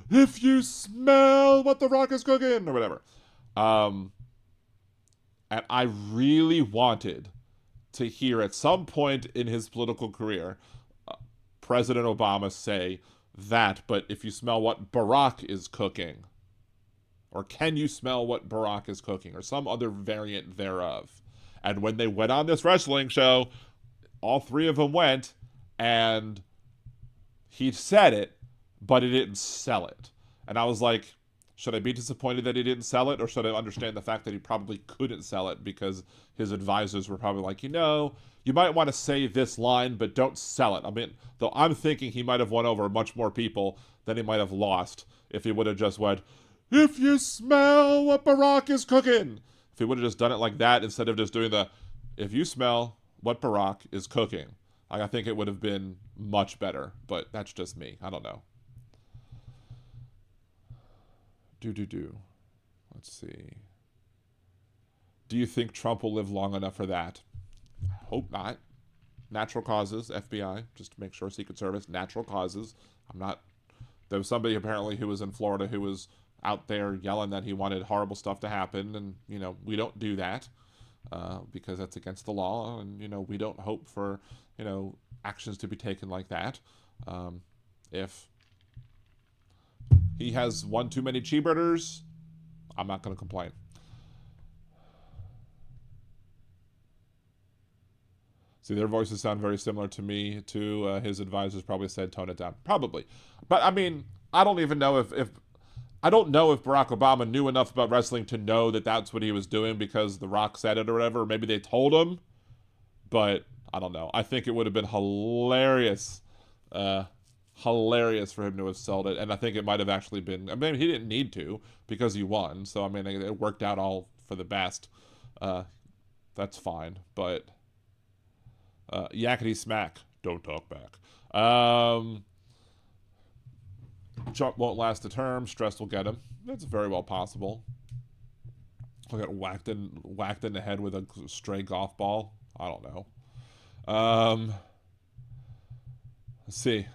if you smell what The Rock is cooking, or whatever. And I really wanted to hear at some point in his political career, President Obama say that, but if you smell what Barack is cooking, or can you smell what Barack is cooking, or some other variant thereof. And when they went on this wrestling show, all three of them went, and he said it, but he didn't sell it. And I was like, should I be disappointed that he didn't sell it, or should I understand the fact that he probably couldn't sell it because his advisors were probably like, you might want to say this line, but don't sell it. I mean, though I'm thinking he might have won over much more people than he might have lost if he would have just went, if you smell what Barack is cooking. If he would have just done it like that instead of just doing if you smell what Barack is cooking. I think it would have been much better, but that's just me. I don't know. Let's see. Do you think Trump will live long enough for that? I hope not. Natural causes, FBI, just to make sure, Secret Service, natural causes. There was somebody apparently who was in Florida who was out there yelling that he wanted horrible stuff to happen, and, we don't do that. Because that's against the law, and we don't hope for actions to be taken like that. If he has one too many cheeseburgers, I'm not going to complain. See, their voices sound very similar to me. His advisors probably said tone it down, probably. But I mean, I don't even know if I don't know if Barack Obama knew enough about wrestling to know that that's what he was doing because The Rock said it or whatever. Maybe they told him, but I don't know. I think it would have been hilarious for him to have sold it, and I think it might have actually been. I mean, he didn't need to because he won, so I mean, it worked out all for the best. That's fine, but yakety smack, don't talk back. Trump won't last a term. Stress will get him. That's very well possible. He'll get whacked in the head with a stray golf ball. I don't know. Let's see.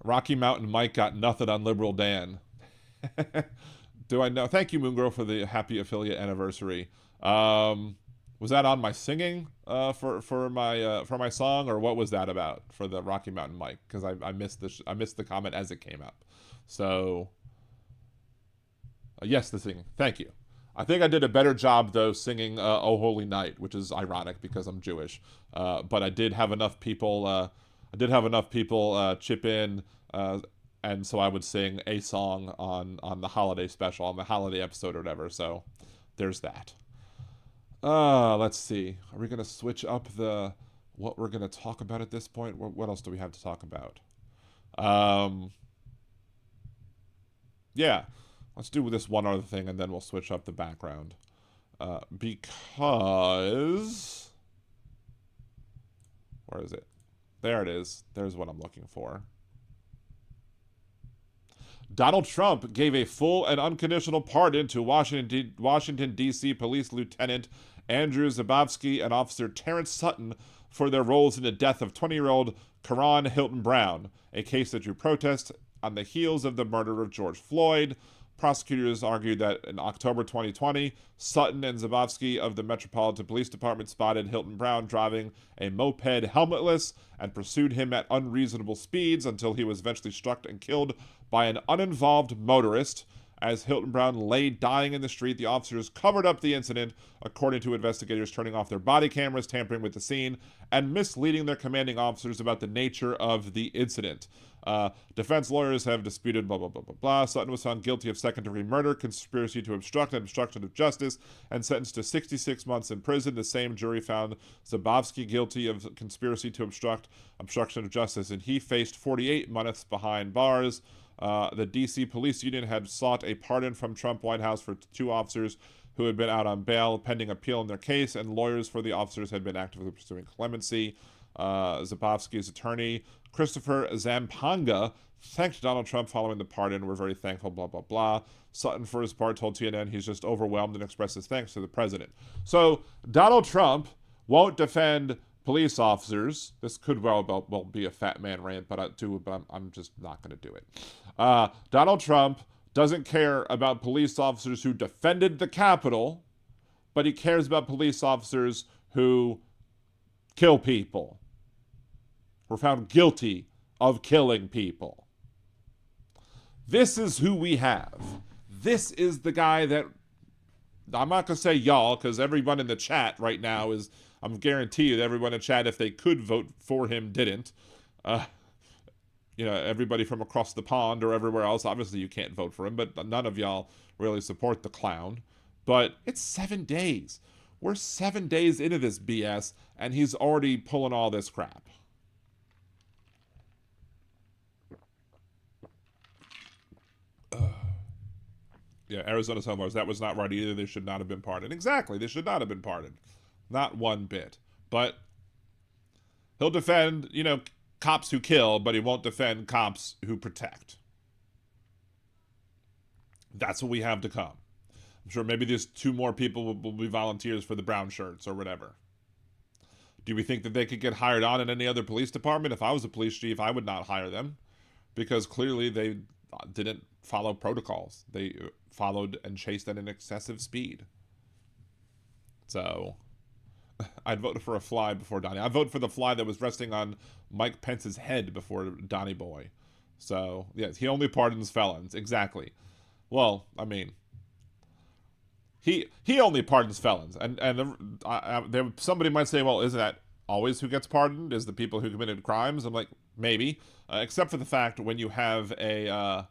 Rocky Mountain Mike got nothing on Liberal Dan. Do I know? Thank you, Moon Girl, for the happy affiliate anniversary. Was that on my singing for my song, or what was that about for the Rocky Mountain Mike? Because I missed the comment as it came up. So yes, the singing. Thank you. I think I did a better job though singing "Oh Holy Night," which is ironic because I'm Jewish. But I did have enough people. Chip in, and so I would sing a song on the holiday special, on the holiday episode or whatever. So there's that. Let's see. Are we gonna switch up what we're gonna talk about at this point? What else do we have to talk about? Yeah, let's do this one other thing, and then we'll switch up the background. Because... Where is it? There it is. There's what I'm looking for. Donald Trump gave a full and unconditional pardon to Washington, D.C. Police Lieutenant Andrew Zabowski and Officer Terrence Sutton for their roles in the death of 20-year-old Karan Hilton Brown, a case that drew protests on the heels of the murder of George Floyd. Prosecutors argued that in October 2020, Sutton and Zabowski of the Metropolitan Police Department spotted Hilton Brown driving a moped helmetless and pursued him at unreasonable speeds until he was eventually struck and killed by an uninvolved motorist. As Hilton Brown lay dying in the street, the officers covered up the incident, according to investigators, turning off their body cameras, tampering with the scene, and misleading their commanding officers about the nature of the incident. Defense lawyers have disputed blah, blah, blah, blah, blah. Sutton was found guilty of second-degree murder, conspiracy to obstruct, and obstruction of justice, and sentenced to 66 months in prison. The same jury found Zabowski guilty of conspiracy to obstruct, obstruction of justice, and he faced 48 months behind bars. The D.C. Police Union had sought a pardon from Trump White House for 2 officers who had been out on bail pending appeal in their case, and lawyers for the officers had been actively pursuing clemency. Zabowski's attorney, Christopher Zampanga, thanked Donald Trump following the pardon. We're very thankful, blah, blah, blah. Sutton, for his part, told CNN he's just overwhelmed and expressed his thanks to the president. So Donald Trump won't defend police officers. This could well be a fat man rant, but I'm just not going to do it. Donald Trump doesn't care about police officers who defended the Capitol, but he cares about police officers who kill people, were found guilty of killing people. This is who we have. This is the guy that, I'm not going to say y'all, because everyone in the chat right now is, I'm guarantee you that everyone in chat, if they could vote for him, didn't. Everybody from across the pond or everywhere else, obviously you can't vote for him, but none of y'all really support the clown. But it's 7 days. We're 7 days into this BS, and he's already pulling all this crap. Yeah, Arizona's homos, that was not right either. They should not have been pardoned. Exactly, they should not have been pardoned. Not one bit. But he'll defend, cops who kill, but he won't defend cops who protect. That's what we have to come. I'm sure maybe there's 2 more people will be volunteers for the brown shirts or whatever. Do we think that they could get hired on in any other police department? If I was a police chief, I would not hire them, because clearly they didn't follow protocols. They followed and chased at an excessive speed. So I'd vote for a fly before Donnie. I'd vote for the fly that was resting on Mike Pence's head before Donnie Boy. So, yes, he only pardons felons. Exactly. Well, I mean, he only pardons felons. And somebody might say, well, isn't that always who gets pardoned? Is the people who committed crimes? I'm like, maybe. Except for the fact when you have a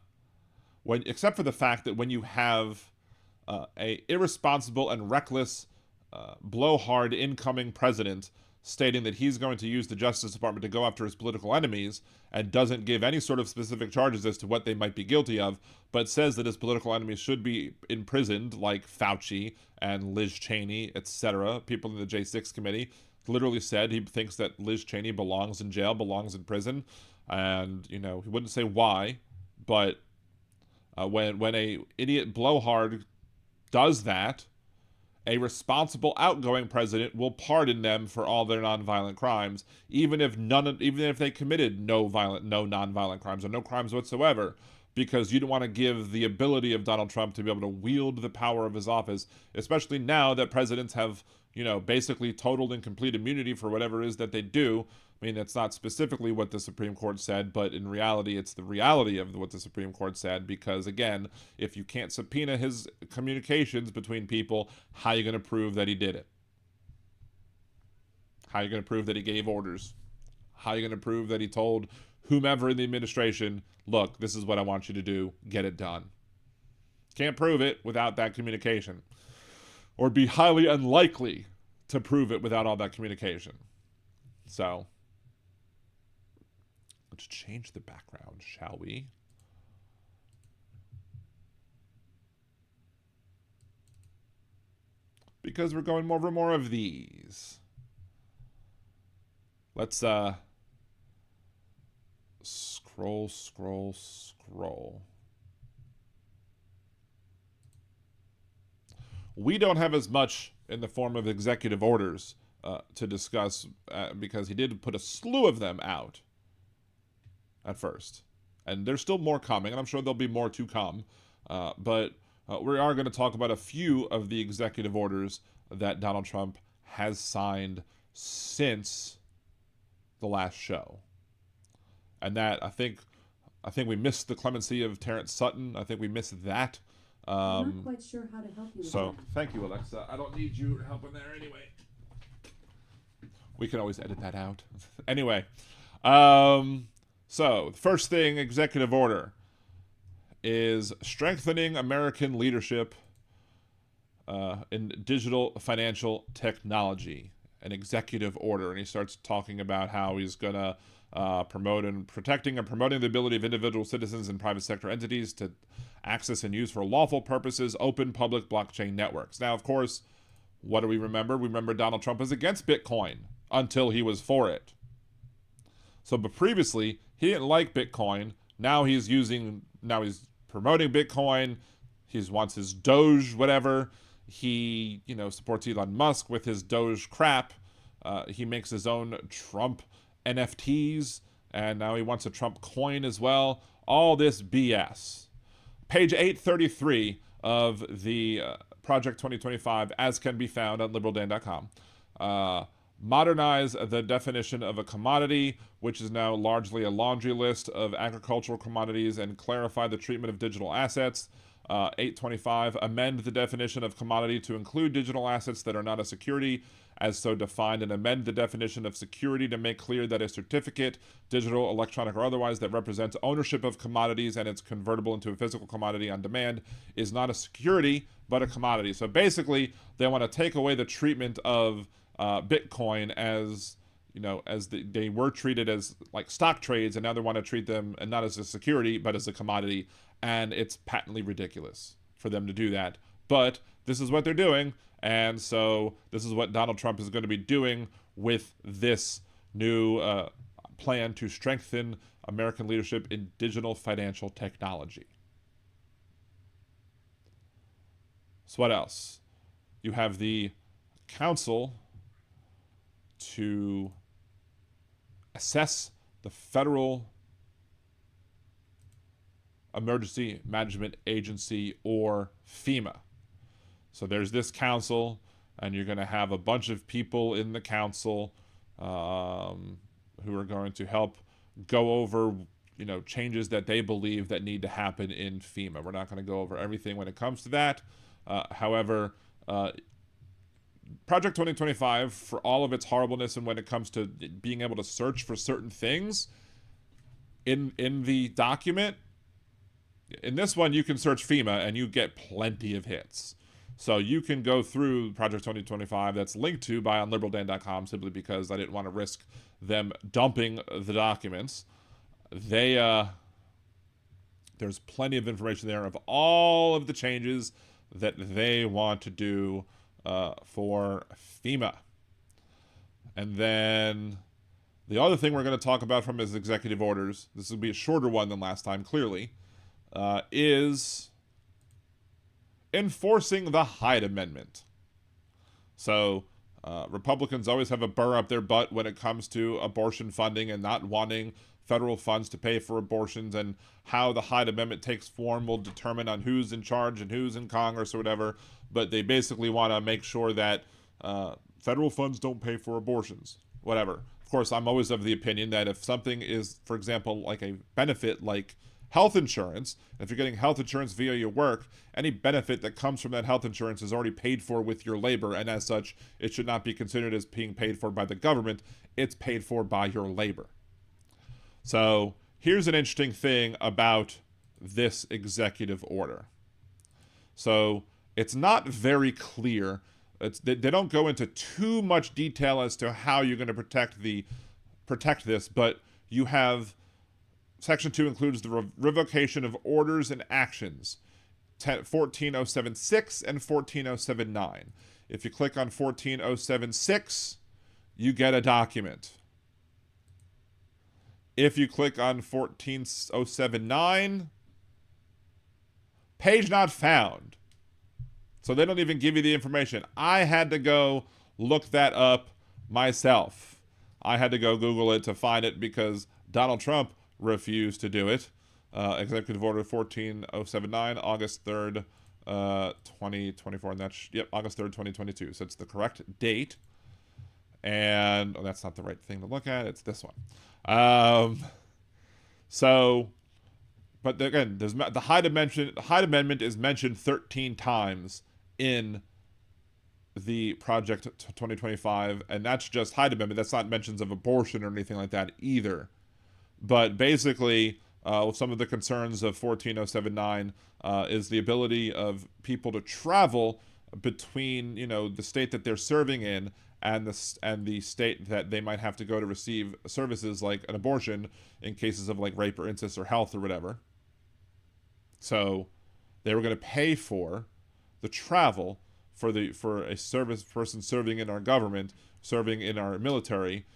irresponsible and reckless blowhard incoming president stating that he's going to use the Justice Department to go after his political enemies and doesn't give any sort of specific charges as to what they might be guilty of, but says that his political enemies should be imprisoned, like Fauci and Liz Cheney, etc. People in the J6 committee literally said he thinks that Liz Cheney belongs in jail, belongs in prison, and, he wouldn't say why, but when a idiot blowhard does that, a responsible outgoing president will pardon them for all their nonviolent crimes, even if they committed no nonviolent crimes or no crimes whatsoever, because you don't want to give the ability of Donald Trump to be able to wield the power of his office, especially now that presidents have, basically total and complete immunity for whatever it is that they do. I mean, it's not specifically what the Supreme Court said, but in reality, it's the reality of what the Supreme Court said, because, again, if you can't subpoena his communications between people, how are you going to prove that he did it? How are you going to prove that he gave orders? How are you going to prove that he told whomever in the administration, look, this is what I want you to do, get it done? Can't prove it without that communication, or be highly unlikely to prove it without all that communication. So let's change the background, shall we? because we're going over more of these. Let's scroll. We don't have as much in the form of executive orders to discuss because he did put a slew of them out at first. And there's still more coming, and I'm sure there'll be more to come. But we are going to talk about a few of the executive orders that Donald Trump has signed since the last show. And that, I think we missed the clemency of Terrence Sutton. I think we missed that. I'm not quite sure how to help you with So, that. thank you, Alexa. I don't need you helping there anyway. We can always edit that out. Anyway, so, the first thing, executive order, is strengthening American leadership in digital financial technology. An executive order. And he starts talking about how he's going to protecting and promoting the ability of individual citizens and private sector entities to access and use for lawful purposes open public blockchain networks. Now, of course, what do we remember? We remember Donald Trump was against Bitcoin until he was for it. So, but previously, he didn't like Bitcoin. Now he's promoting Bitcoin. He wants his Doge, whatever. He, supports Elon Musk with his Doge crap. He makes his own Trump NFTs, and now he wants a Trump coin as well. All this BS. Page 833 of the Project 2025, as can be found on liberaldan.com. Modernize the definition of a commodity, which is now largely a laundry list of agricultural commodities, and clarify the treatment of digital assets. 825, amend the definition of commodity to include digital assets that are not a security as so defined, and amend the definition of security to make clear that a certificate, digital, electronic, or otherwise, that represents ownership of commodities and it's convertible into a physical commodity on demand is not a security, but a commodity. So basically, they want to take away the treatment of Bitcoin as, they were treated as like stock trades, and now they want to treat them and not as a security, but as a commodity. And it's patently ridiculous for them to do that. But this is what they're doing. And so this is what Donald Trump is going to be doing with this new plan to strengthen American leadership in digital financial technology. So what else? You have the council to assess the federal Emergency Management Agency, or FEMA. So there's this council, and you're going to have a bunch of people in the council who are going to help go over, changes that they believe that need to happen in FEMA. We're not going to go over everything when it comes to that. However, Project 2025, for all of its horribleness and when it comes to being able to search for certain things in the document, in this one, you can search FEMA and you get plenty of hits. So you can go through Project 2025 that's linked to by on liberaldan.com simply because I didn't want to risk them dumping the documents. There's plenty of information there of all of the changes that they want to do for FEMA. And then the other thing we're going to talk about from his executive orders, this will be a shorter one than last time, clearly, is enforcing the Hyde Amendment. So Republicans always have a burr up their butt when it comes to abortion funding and not wanting federal funds to pay for abortions, and how the Hyde Amendment takes form will determine on who's in charge and who's in Congress or whatever. But they basically want to make sure that federal funds don't pay for abortions, whatever. Of course, I'm always of the opinion that if something is, for example, like a benefit like health insurance, if you're getting health insurance via your work, any benefit that comes from that health insurance is already paid for with your labor, and as such, it should not be considered as being paid for by the government. It's paid for by your labor. So here's an interesting thing about this executive order. So it's not very clear. They don't go into too much detail as to how you're going to protect this, but you have Section 2 includes the revocation of orders and actions, 14076 and 14079. If you click on 14076, you get a document. If you click on 14079, page not found. So they don't even give you the information. I had to go look that up myself. I had to go Google it to find it because Donald Trump refused to do it. Executive Order 14079, August 3rd, 2024. And that's, August 3rd, 2022. So it's the correct date. And that's not the right thing to look at. It's this one. But again, there's the Hyde Amendment is mentioned 13 times in the Project 2025, and that's just Hyde Amendment. That's not mentions of abortion or anything like that either. But basically, some of the concerns of 14079 is the ability of people to travel between, the state that they're serving in and the state that they might have to go to receive services like an abortion in cases of like rape or incest or health or whatever. So they were going to pay for the travel for a service person serving in our government, serving in our military.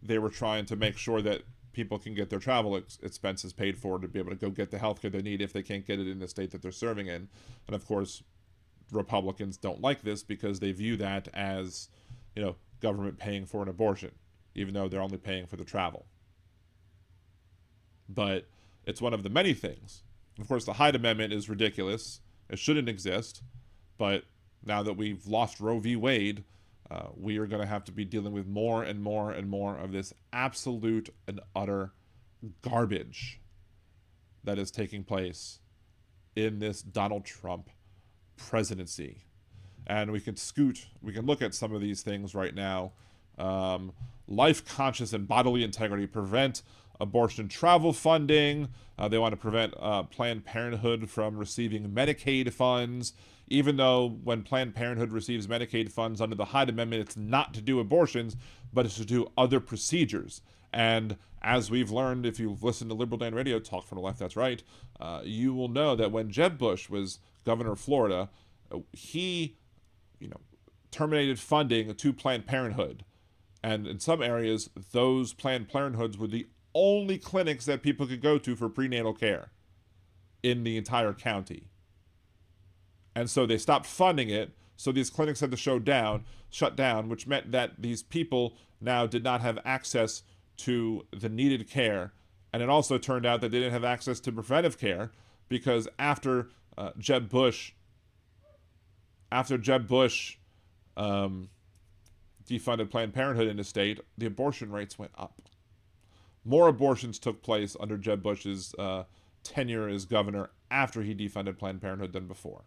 They were trying to make sure that people can get their travel expenses paid for to be able to go get the healthcare they need if they can't get it in the state that they're serving in. And of course, Republicans don't like this because they view that as, government paying for an abortion, even though they're only paying for the travel. But it's one of the many things. Of course, the Hyde Amendment is ridiculous. It shouldn't exist. But now that we've lost Roe v. Wade, we are going to have to be dealing with more and more and more of this absolute and utter garbage that is taking place in this Donald Trump presidency. And we can look at some of these things right now. Life conscious and bodily integrity, prevent abortion travel funding. They want to prevent Planned Parenthood from receiving Medicaid funds, even though when Planned Parenthood receives Medicaid funds under the Hyde Amendment, it's not to do abortions, but it's to do other procedures. And as we've learned, if you've listened to Liberal Dan Radio, Talk from the Left, that's right, you will know that when Jeb Bush was governor of Florida, he terminated funding to Planned Parenthood. And in some areas, those Planned Parenthoods were the only clinics that people could go to for prenatal care in the entire county. And so they stopped funding it, so these clinics had to shut down, which meant that these people now did not have access to the needed care. And it also turned out that they didn't have access to preventive care because after Jeb Bush defunded Planned Parenthood in the state, the abortion rates went up. More abortions took place under Jeb Bush's tenure as governor after he defunded Planned Parenthood than before.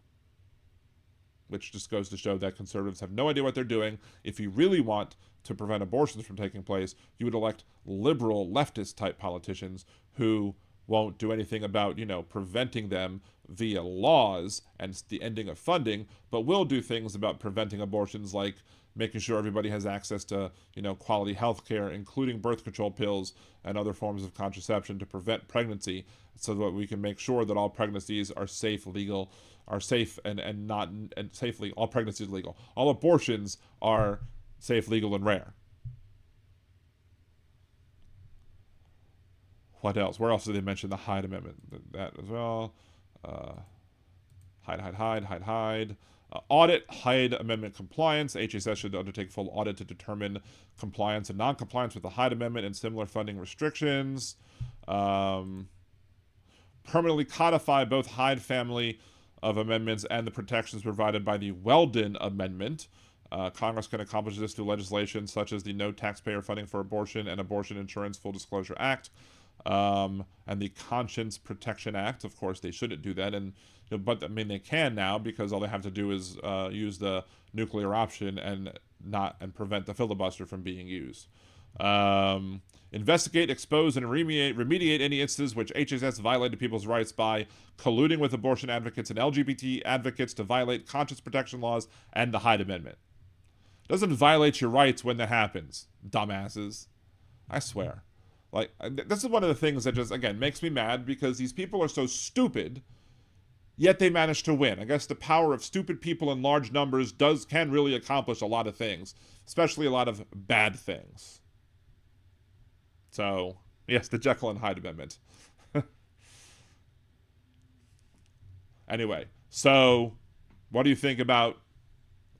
Which just goes to show that conservatives have no idea what they're doing. If you really want to prevent abortions from taking place, you would elect liberal, leftist-type politicians who won't do anything about, preventing them via laws and the ending of funding, but will do things about preventing abortions like making sure everybody has access to, quality health care, including birth control pills and other forms of contraception to prevent pregnancy so that we can make sure that all pregnancies are safe, legal, are safe and safely, all pregnancies legal. All abortions are safe, legal, and rare. What else? Where else did they mention the Hyde Amendment? That as well. Hyde. Audit Hyde Amendment compliance. HHS should undertake full audit to determine compliance and non-compliance with the Hyde Amendment and similar funding restrictions. Permanently codify both Hyde family of amendments and the protections provided by the Weldon Amendment. Congress can accomplish this through legislation such as the No Taxpayer Funding for Abortion and Abortion Insurance Full Disclosure Act. And the Conscience Protection Act. Of course, they shouldn't do that, but they can now because all they have to do is use the nuclear option and prevent the filibuster from being used. Investigate, expose, and remediate any instances which HHS violated people's rights by colluding with abortion advocates and LGBT advocates to violate conscience protection laws and the Hyde Amendment. It doesn't violate your rights when that happens, dumbasses. I swear. This is one of the things that just, again, makes me mad because these people are so stupid Yet they managed to win. I guess the power of stupid people in large numbers can really accomplish a lot of things, especially a lot of bad things. So, yes, the Jekyll and Hyde Amendment. Anyway, so what do you think about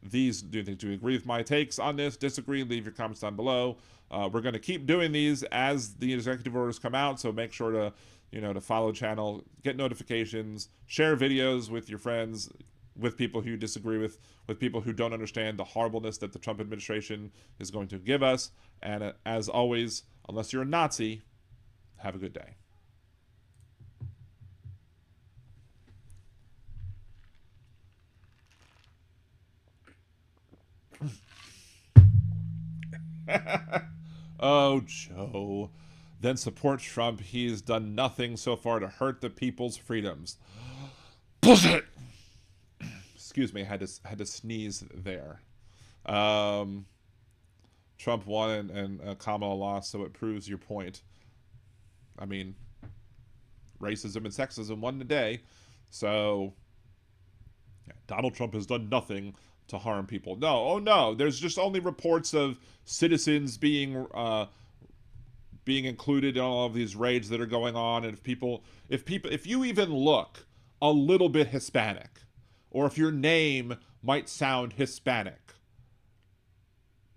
these? Do you agree with my takes on this? Disagree? Leave your comments down below. We're going to keep doing these as the executive orders come out, so make sure to to follow the channel, get notifications, share videos with your friends, with people who you disagree with people who don't understand the horribleness that the Trump administration is going to give us. And as always, unless you're a Nazi, have a good day. Oh, Joe. Then support Trump. He's done nothing so far to hurt the people's freedoms. Bullshit! Excuse me, I had to sneeze there. Trump won and Kamala lost, so it proves your point. I mean, racism and sexism won today, so yeah, Donald Trump has done nothing to harm people. No, oh no, there's just only reports of citizens being included in all of these raids that are going on, and if you even look a little bit Hispanic, or if your name might sound Hispanic,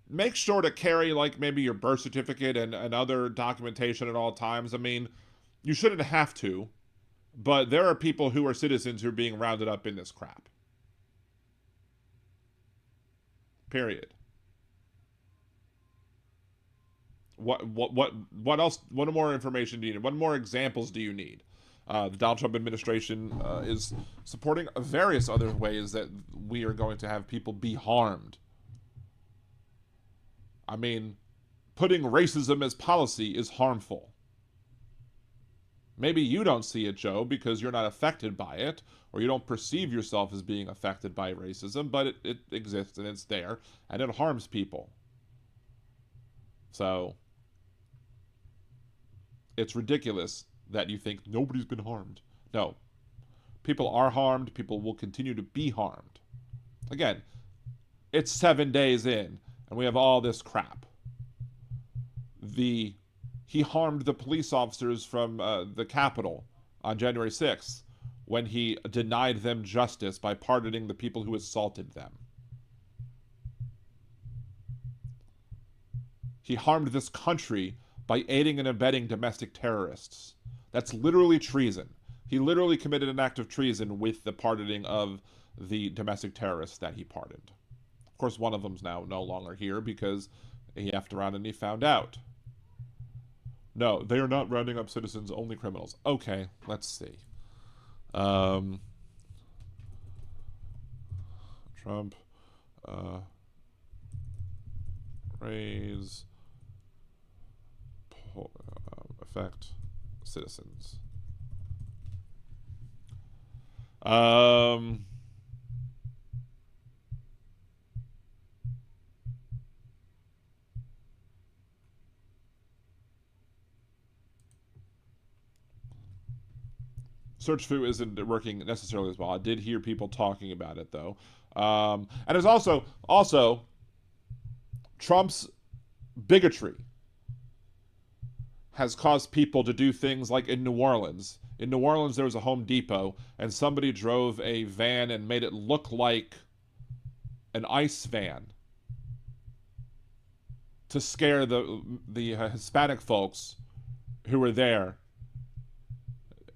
make sure to carry like maybe your birth certificate and other documentation at all times. I mean, you shouldn't have to, but there are people who are citizens who are being rounded up in this crap. Period. What else? What more information do you need? What more examples do you need? The Donald Trump administration is supporting various other ways that we are going to have people be harmed. I mean, putting racism as policy is harmful. Maybe you don't see it, Joe, because you're not affected by it, or you don't perceive yourself as being affected by racism, but it exists and it's there, and it harms people. So it's ridiculous that you think nobody's been harmed. No. People are harmed. People will continue to be harmed. Again, it's 7 days in, and we have all this crap. He harmed the police officers from the Capitol on January 6th when he denied them justice by pardoning the people who assaulted them. He harmed this country by aiding and abetting domestic terrorists. That's literally treason. He literally committed an act of treason with the pardoning of the domestic terrorists that he pardoned. Of course, one of them's now no longer here because he effed around and he found out. No, they are not rounding up citizens, only criminals. Okay, let's see. Trump, raise, affect citizens. Search Foo isn't working necessarily as well. I did hear people talking about it though. And there's also Trump's bigotry has caused people to do things like in New Orleans. In New Orleans, there was a Home Depot, and somebody drove a van and made it look like an ICE van to scare the Hispanic folks who were there.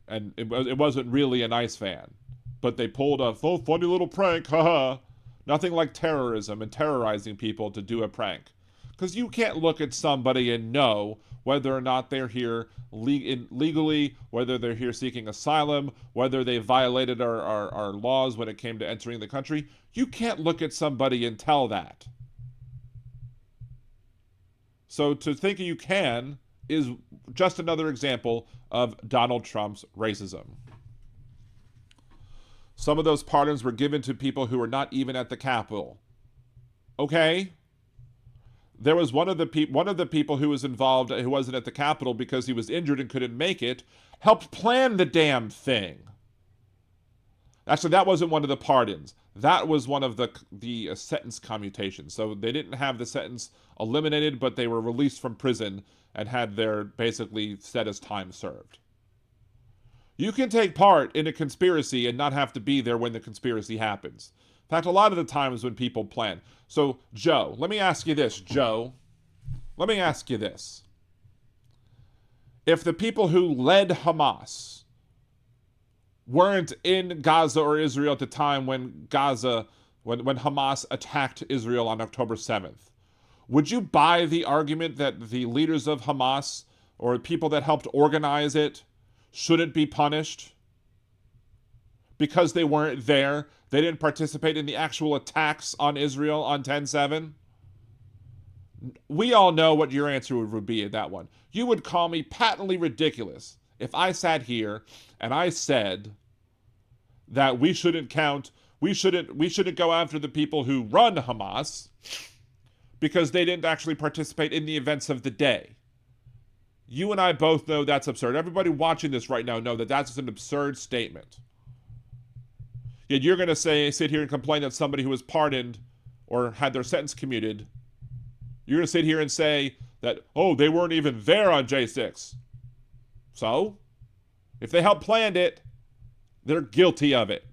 And it wasn't really an ICE van, but they pulled a funny little prank, haha. Nothing like terrorism and terrorizing people to do a prank. Because you can't look at somebody and know whether or not they're here legally, whether they're here seeking asylum, whether they violated our laws when it came to entering the country. You can't look at somebody and tell that. So to think you can is just another example of Donald Trump's racism. Some of those pardons were given to people who were not even at the Capitol. Okay? There was one of the people who was involved, who wasn't at the Capitol because he was injured and couldn't make it, helped plan the damn thing. Actually, that wasn't one of the pardons. That was one of the sentence commutations. So they didn't have the sentence eliminated, but they were released from prison and had their basically set as time served. You can take part in a conspiracy and not have to be there when the conspiracy happens. In fact, a lot of the times when people plan. So, Joe, let me ask you this, Joe. Let me ask you this. If the people who led Hamas weren't in Gaza or Israel at the time when Hamas attacked Israel on October 7th, would you buy the argument that the leaders of Hamas or people that helped organize it shouldn't be punished because they weren't there? They didn't participate in the actual attacks on Israel on 10/7? We all know what your answer would be at that one. You would call me patently ridiculous if I sat here and I said that we shouldn't go after the people who run Hamas because they didn't actually participate in the events of the day. You and I both know that's absurd. Everybody watching this right now know that that's an absurd statement. Yet you're going to sit here and complain that somebody who was pardoned or had their sentence commuted, you're going to sit here and say that, oh, they weren't even there on J6. So, if they helped plan it, they're guilty of it.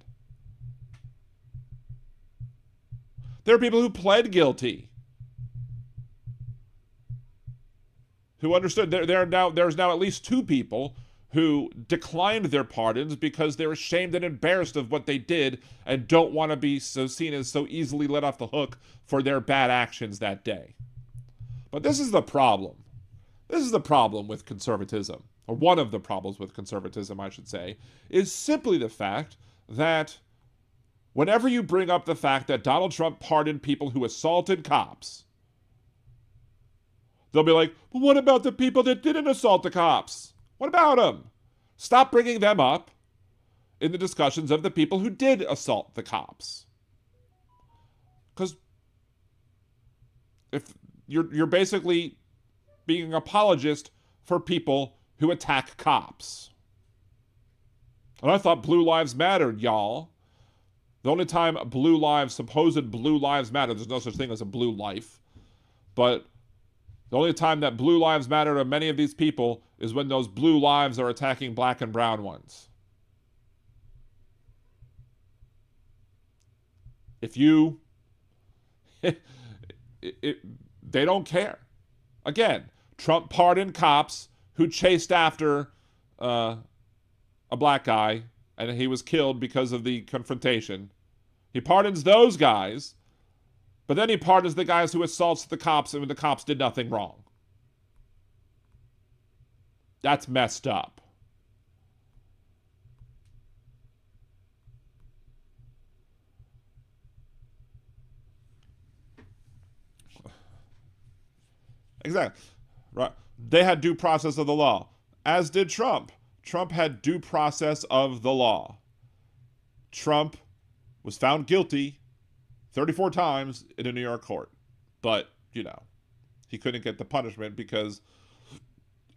There are people who pled guilty, who understood. There's now at least 2 people who declined their pardons because they're ashamed and embarrassed of what they did and don't want to be seen as so easily let off the hook for their bad actions that day. But this is the problem. This is the problem with conservatism, or one of the problems with conservatism, I should say, is simply the fact that whenever you bring up the fact that Donald Trump pardoned people who assaulted cops, they'll be like, well, what about the people that didn't assault the cops? What about them? Stop bringing them up in the discussions of the people who did assault the cops. Because if you're basically being an apologist for people who attack cops. And I thought blue lives mattered, y'all. The only time supposed blue lives matter, there's no such thing as a blue life, but the only time that blue lives matter to many of these people is when those blue lives are attacking black and brown ones. If you... they don't care. Again, Trump pardoned cops who chased after a black guy, and he was killed because of the confrontation. He pardons those guys, but then he pardons the guys who assaults the cops when the cops did nothing wrong. That's messed up. Exactly. Right. They had due process of the law, as did Trump. Trump had due process of the law. Trump was found guilty 34 times in a New York court. But, he couldn't get the punishment because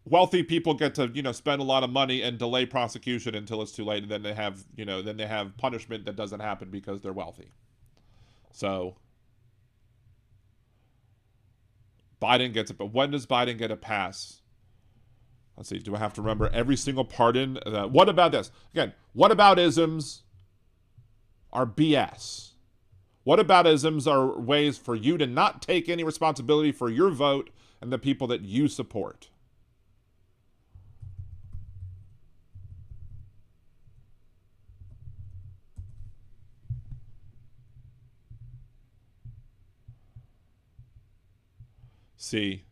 wealthy people get to, spend a lot of money and delay prosecution until it's too late. And then they have, punishment that doesn't happen because they're wealthy. So Biden gets it. But when does Biden get a pass? Let's see. Do I have to remember every single pardon? What about this? Again, whataboutisms are BS. Whataboutisms are ways for you to not take any responsibility for your vote and the people that you support. See.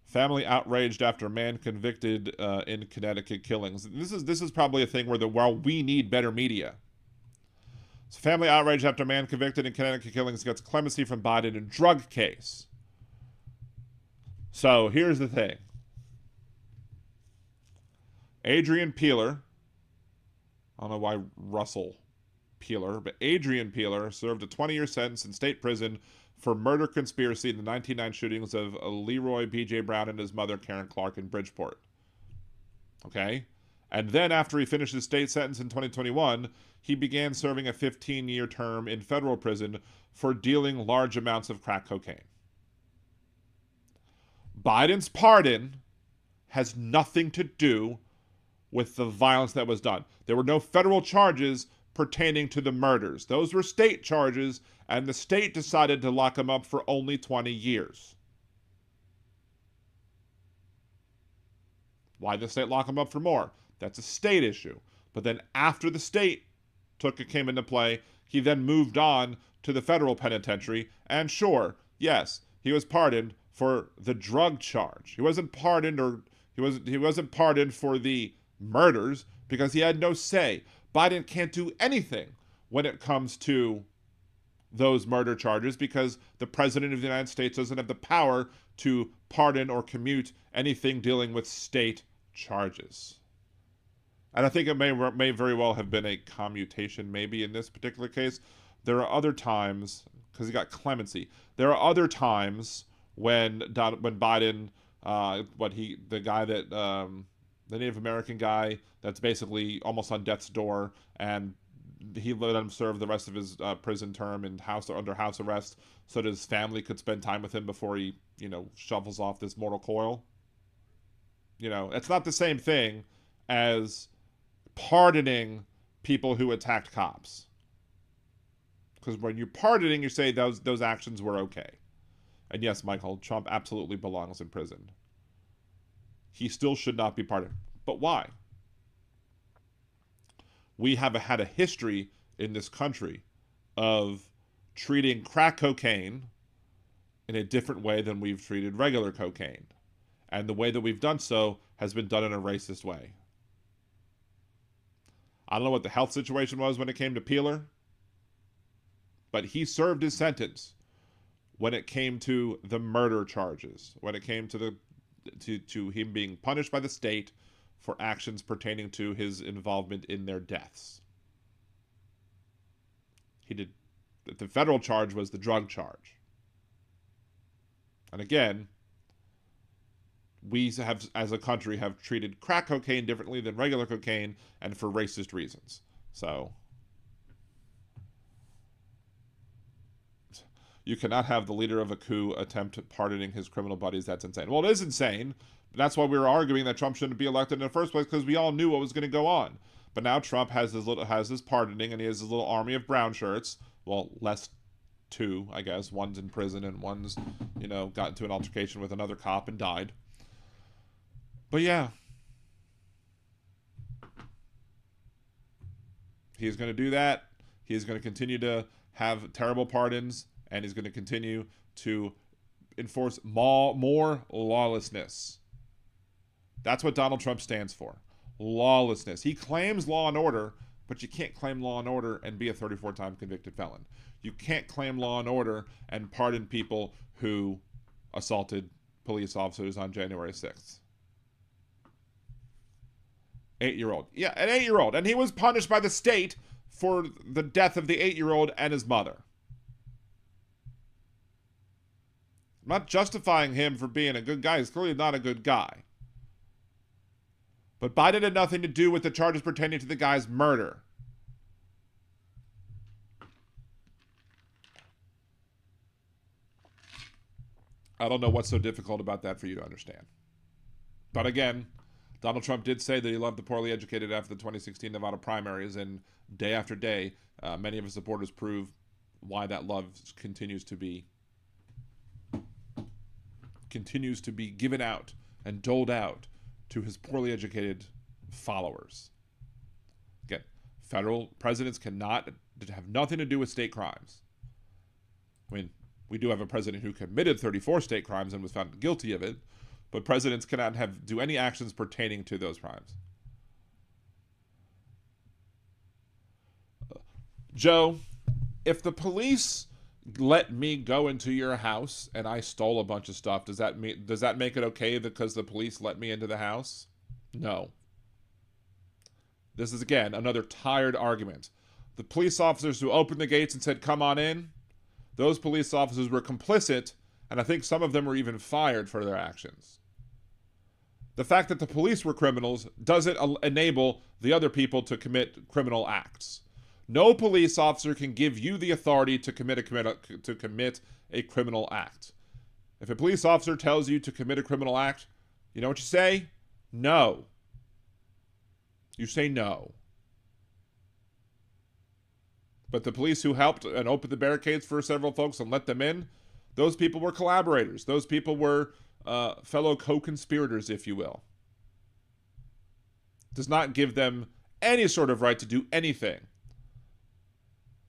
Family outraged after man convicted in Connecticut killings. This is probably a thing where we need better media. So family outraged after man convicted in Connecticut killings gets clemency from Biden in drug case. So here's the thing. Adrian Peeler, I don't know why Russell Peeler, but Adrian Peeler served a 20-year sentence in state prison for murder conspiracy in the 1999 shootings of Leroy B.J. Brown and his mother, Karen Clark, in Bridgeport. Okay? And then after he finished his state sentence in 2021, he began serving a 15-year term in federal prison for dealing large amounts of crack cocaine. Biden's pardon has nothing to do with the violence that was done. There were no federal charges pertaining to the murders. Those were state charges, and the state decided to lock him up for only 20 years. Why did the state lock him up for more? That's a state issue. But then after the state came into play, he then moved on to the federal penitentiary, and sure, yes, he was pardoned for the drug charge. He wasn't pardoned for the murders because he had no say. Biden can't do anything when it comes to those murder charges because the president of the United States doesn't have the power to pardon or commute anything dealing with state charges. And I think it may very well have been a commutation, maybe in this particular case. There are other times, because he got clemency, there are other times when Biden, the Native American guy that's basically almost on death's door, and he let him serve the rest of his prison term under house arrest so that his family could spend time with him before he, shuffles off this mortal coil. It's not the same thing as pardoning people who attacked cops. Because when you're pardoning, you say those actions were okay. And yes, Michael, Trump absolutely belongs in prison. He still should not be pardoned. But why? We have had a history in this country of treating crack cocaine in a different way than we've treated regular cocaine. And the way that we've done so has been done in a racist way. I don't know what the health situation was when it came to Peeler, but he served his sentence when it came to the murder charges, when it came to him being punished by the state for actions pertaining to his involvement in their deaths. The federal charge was the drug charge. And again, we have, as a country, have treated crack cocaine differently than regular cocaine and for racist reasons. So you cannot have the leader of a coup attempt pardoning his criminal buddies. That's insane. Well, it is insane. But that's why we were arguing that Trump shouldn't be elected in the first place, because we all knew what was going to go on. But now Trump has his pardoning, and he has his little army of brown shirts. Well, less two, I guess. One's in prison, and one's, got into an altercation with another cop and died. But yeah. He's going to do that. He's going to continue to have terrible pardons, and he's going to continue to enforce more lawlessness. That's what Donald Trump stands for. Lawlessness. He claims law and order, but you can't claim law and order and be a 34-time convicted felon. You can't claim law and order and pardon people who assaulted police officers on January 6th. 8-year-old. Yeah, an 8-year-old. And he was punished by the state for the death of the 8-year-old and his mother. I'm not justifying him for being a good guy. He's clearly not a good guy. But Biden had nothing to do with the charges pertaining to the guy's murder. I don't know what's so difficult about that for you to understand. But again, Donald Trump did say that he loved the poorly educated after the 2016 Nevada primaries, and day after day, many of his supporters prove why that love continues to be given out and doled out to his poorly educated followers. Again, federal presidents have nothing to do with state crimes. I mean, we do have a president who committed 34 state crimes and was found guilty of it, but presidents cannot do any actions pertaining to those crimes. Joe, if the police let me go into your house and I stole a bunch of stuff, does that make it okay because the police let me into the house? No. This is, again, another tired argument. The police officers who opened the gates and said, "Come on in," those police officers were complicit, and I think some of them were even fired for their actions. The fact that the police were criminals doesn't enable the other people to commit criminal acts. No police officer can give you the authority to commit a criminal act. If a police officer tells you to commit a criminal act, you know what you say? No. You say no. But the police who helped and opened the barricades for several folks and let them in, those people were collaborators. Those people were fellow co-conspirators, if you will. Does not give them any sort of right to do anything.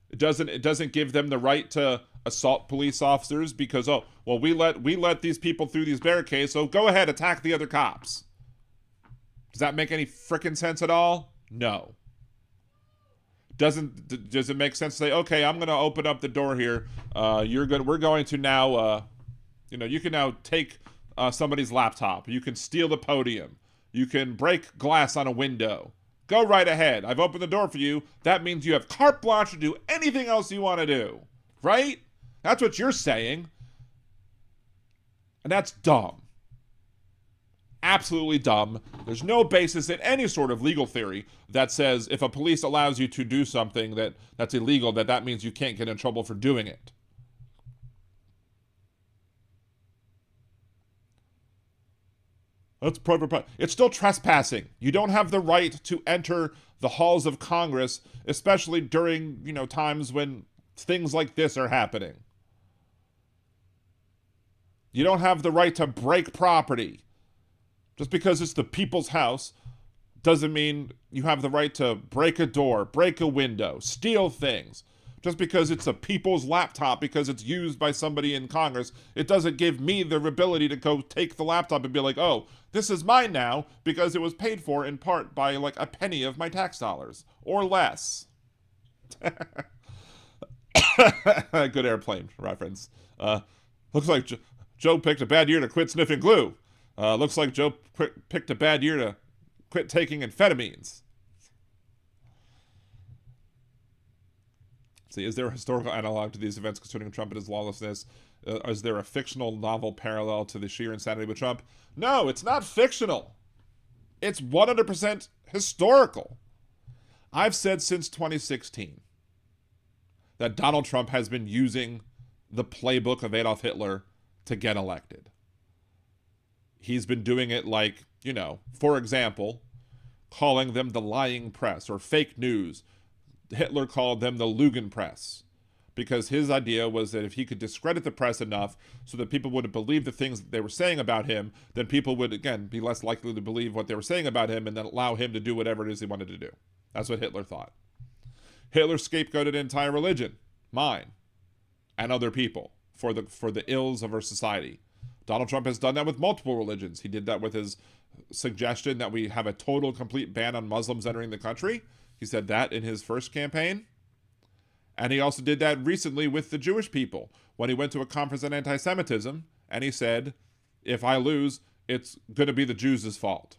It doesn't give them the right to assault police officers because, oh, well, we let these people through these barricades, so go ahead, attack the other cops. Does that make any frickin' sense at all? No. Does it make sense to say, okay, I'm going to open up the door here. We're going to now, you can now take somebody's laptop. You can steal the podium. You can break glass on a window. Go right ahead. I've opened the door for you. That means you have carte blanche to do anything else you want to do. Right? That's what you're saying. And that's dumb. Absolutely dumb. There's no basis in any sort of legal theory that says if a police allows you to do something that's illegal, that means you can't get in trouble for doing it. That's private. It's still trespassing. You don't have the right to enter the halls of Congress, especially during, times when things like this are happening. You don't have the right to break property. Just because it's the people's house doesn't mean you have the right to break a door, break a window, steal things. Just because it's a people's laptop because it's used by somebody in Congress, it doesn't give me the ability to go take the laptop and be like, oh, this is mine now because it was paid for in part by like a penny of my tax dollars or less. Good airplane reference. Looks like Joe picked a bad year to quit sniffing glue. Looks like Joe picked a bad year to quit taking amphetamines. See, is there a historical analog to these events concerning Trump and his lawlessness? Is there a fictional novel parallel to the sheer insanity with Trump? No, it's not fictional. It's 100% historical. I've said since 2016 that Donald Trump has been using the playbook of Adolf Hitler to get elected. He's been doing it like, for example, calling them the lying press or fake news. Hitler called them the Lügen press because his idea was that if he could discredit the press enough so that people wouldn't believe the things that they were saying about him, then people would, again, be less likely to believe what they were saying about him and then allow him to do whatever it is he wanted to do. That's what Hitler thought. Hitler scapegoated an entire religion, mine, and other people for the ills of our society. Donald Trump has done that with multiple religions. He did that with his suggestion that we have a total, complete ban on Muslims entering the country. He said that in his first campaign. And he also did that recently with the Jewish people when he went to a conference on anti-Semitism and he said, if I lose, it's going to be the Jews' fault.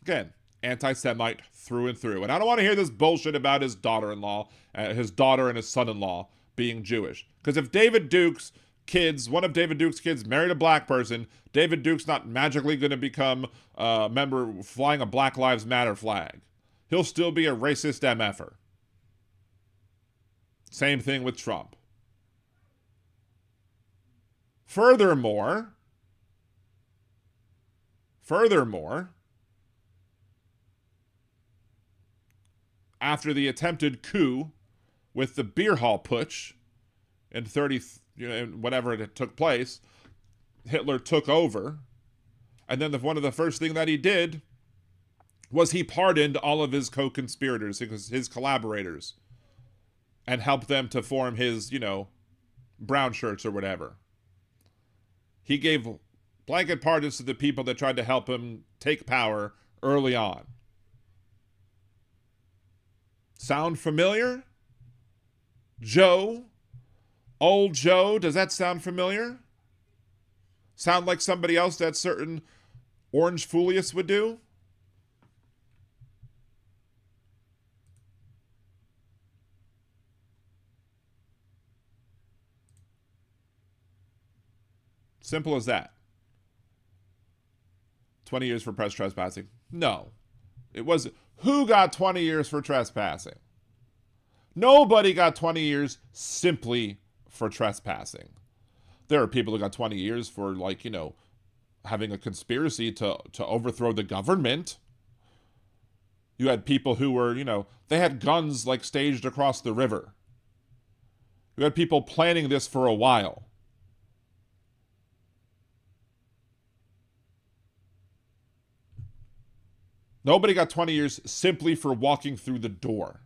Again, anti-Semite through and through. And I don't want to hear this bullshit about his daughter-in-law, his daughter and his son-in-law being Jewish. Because if David Duke's kids, one of David Duke's kids married a black person, David Duke's not magically going to become a member flying a Black Lives Matter flag. He'll still be a racist MFer. Same thing with Trump. Furthermore, after the attempted coup with the beer hall putsch in whatever it took place, Hitler took over. And then one of the first things that he did was he pardoned all of his co-conspirators, his collaborators, and helped them to form his, brown shirts or whatever. He gave blanket pardons to the people that tried to help him take power early on. Sound familiar? Joe? Old Joe? Does that sound familiar? Sound like somebody else that certain Orange Foolius would do? Simple as that. 20 years for press trespassing. No. It was who got 20 years for trespassing? Nobody got 20 years simply for trespassing. There are people who got 20 years for, like, having a conspiracy to overthrow the government. You had people who were, they had guns, like, staged across the river. You had people planning this for a while. Nobody got 20 years simply for walking through the door.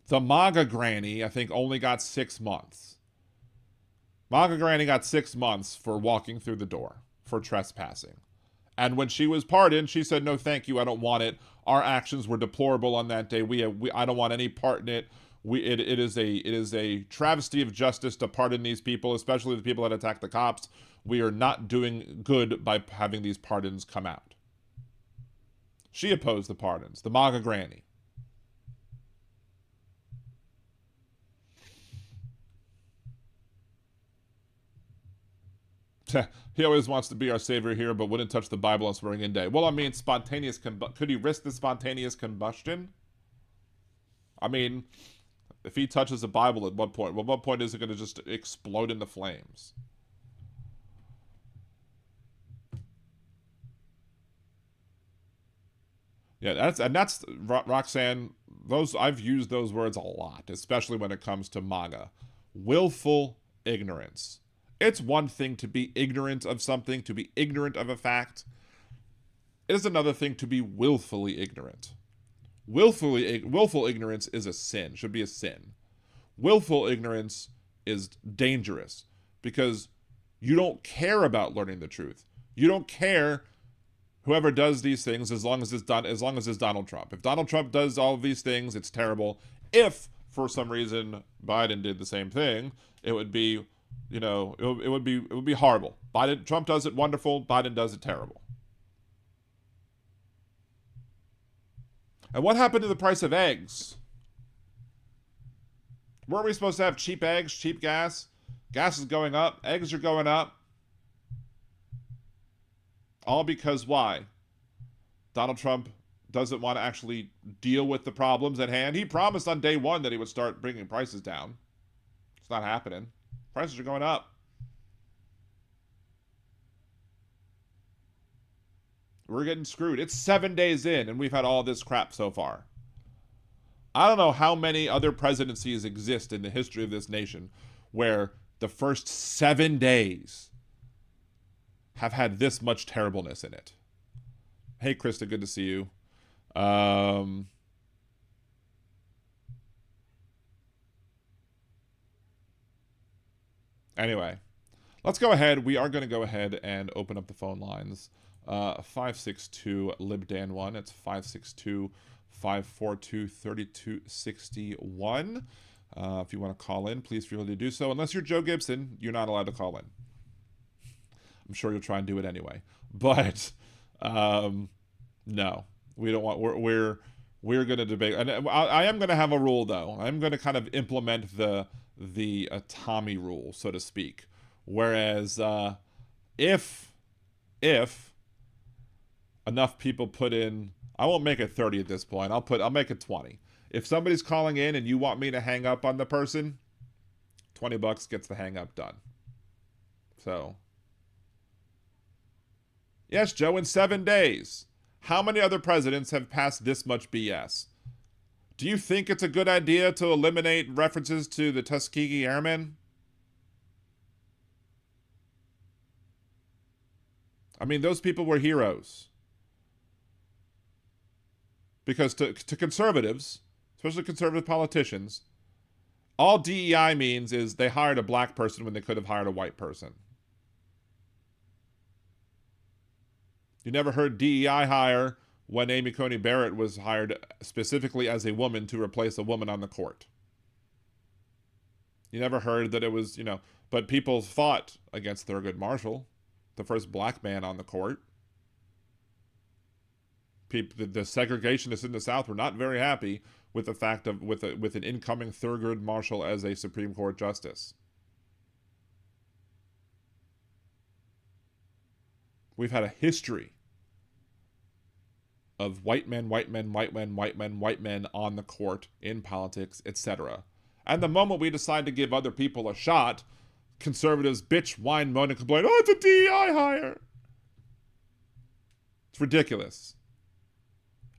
The MAGA granny, I think, only got 6 months. MAGA granny got 6 months for walking through the door, for trespassing. And when she was pardoned, she said, no, thank you, I don't want it. Our actions were deplorable on that day. I don't want any part in it. It is a travesty of justice to pardon these people, especially the people that attacked the cops. We are not doing good by having these pardons come out. She opposed the pardons, the MAGA granny. He always wants to be our savior here, but wouldn't touch the Bible on swearing-in day. Well, I mean, spontaneous could he risk the spontaneous combustion? I mean, if he touches the Bible at what point? Well, what point is it going to just explode into flames? Yeah, that's Roxanne. I've used those words a lot, especially when it comes to MAGA. Willful ignorance. It's one thing to be ignorant of something, to be ignorant of a fact. It is another thing to be willfully ignorant. Willful ignorance is a sin, should be a sin. Willful ignorance is dangerous because you don't care about learning the truth. You don't care whoever does these things as long as it's Donald Trump. If Donald Trump does all of these things, it's terrible. If for some reason Biden did the same thing, it would be it would be horrible. Trump does it wonderful. Biden does it terrible. And what happened to the price of eggs? Weren't we supposed to have cheap eggs, cheap gas? Gas is going up. Eggs are going up. All because why? Donald Trump doesn't want to actually deal with the problems at hand. He promised on day one that he would start bringing prices down. It's not happening. Prices are going up. We're getting screwed. It's 7 days in, and we've had all this crap so far. I don't know how many other presidencies exist in the history of this nation where the first 7 days have had this much terribleness in it. Hey, Krista, good to see you. Anyway, let's go ahead. We are going to go ahead and open up the phone lines. 562-LibDan1. It's 562-542-3261. If you want to call in, please feel free to do so. Unless you're Joe Gibson, you're not allowed to call in. I'm sure you'll try and do it anyway. But no, we don't want. We're going to debate, and I am going to have a rule though. I'm going to kind of implement the Tommy rule, so to speak. Whereas if enough people put in, I won't make it 30 at this point. I'll make it 20. If somebody's calling in and you want me to hang up on the person, $20 gets the hang up done. So, yes, Joe, in 7 days. How many other presidents have passed this much BS? Do you think it's a good idea to eliminate references to the Tuskegee Airmen? I mean, those people were heroes. Because to conservatives, especially conservative politicians, all DEI means is they hired a black person when they could have hired a white person. You never heard DEI hire when Amy Coney Barrett was hired specifically as a woman to replace a woman on the court. You never heard that it was, but people fought against Thurgood Marshall, the first black man on the court. The segregationists in the South were not very happy with the fact of with an incoming Thurgood Marshall as a Supreme Court justice. We've had a history of white men on the court, in politics, etc. And the moment we decide to give other people a shot, conservatives bitch, whine, moan, and complain, oh, it's a DEI hire. It's ridiculous.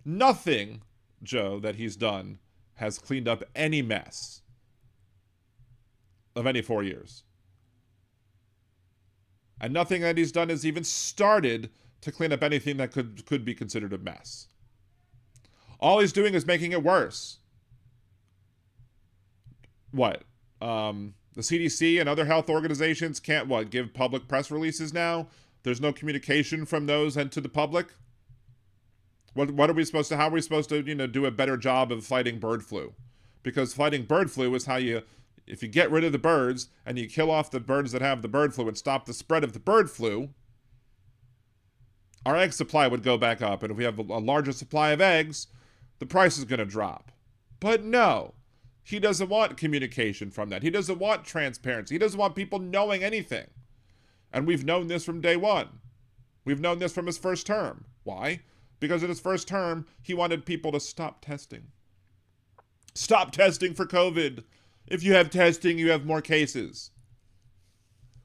Nothing, Joe, that he's done has cleaned up any mess of any 4 years. And nothing that he's done has even started to clean up anything that could be considered a mess. All he's doing is making it worse. What? The CDC and other health organizations can't, give public press releases now? There's no communication from those and to the public? What are we supposed to, how are we supposed to, do a better job of fighting bird flu? Because fighting bird flu is how if you get rid of the birds and you kill off the birds that have the bird flu and stop the spread of the bird flu, our egg supply would go back up. And if we have a larger supply of eggs, the price is going to drop. But no, he doesn't want communication from that. He doesn't want transparency. He doesn't want people knowing anything. And we've known this from day one. We've known this from his first term. Why? Because in his first term, he wanted people to stop testing. Stop testing for COVID. If you have testing, you have more cases.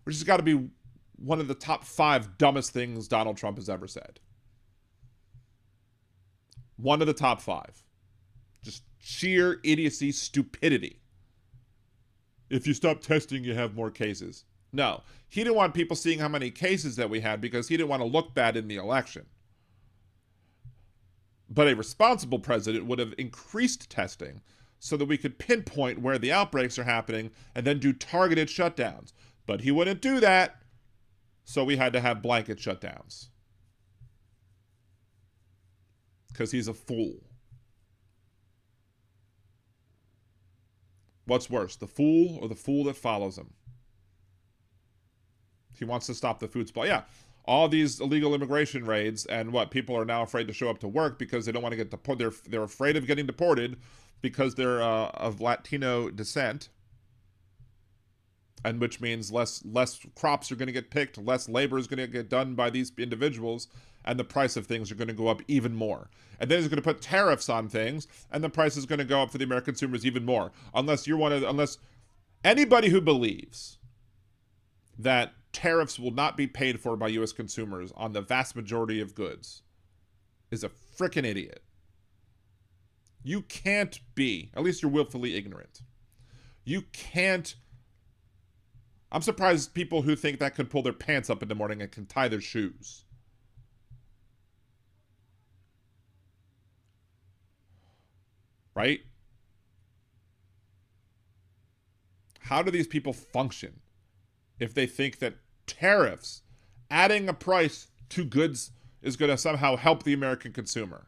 Which has got to be one of the top 5 dumbest things Donald Trump has ever said. One of the top 5. Just sheer idiocy, stupidity. If you stop testing, you have more cases. No, he didn't want people seeing how many cases that we had because he didn't want to look bad in the election. But a responsible president would have increased testing so that we could pinpoint where the outbreaks are happening and then do targeted shutdowns. But he wouldn't do that, so we had to have blanket shutdowns. Because he's a fool. What's worse, the fool or the fool that follows him? He wants to stop the food supply. Yeah, all these illegal immigration raids and people are now afraid to show up to work because they don't want to get deported. They're afraid of getting deported because they're of Latino descent. And which means less crops are going to get picked, less labor is going to get done by these individuals, and the price of things are going to go up even more. And then he's going to put tariffs on things, and the price is going to go up for the American consumers even more. Unless anybody who believes that tariffs will not be paid for by U.S. consumers on the vast majority of goods is a frickin' idiot. You can't be, at least you're willfully ignorant. You can't. I'm surprised people who think that can pull their pants up in the morning and can tie their shoes. Right? How do these people function if they think that tariffs, adding a price to goods, is going to somehow help the American consumer?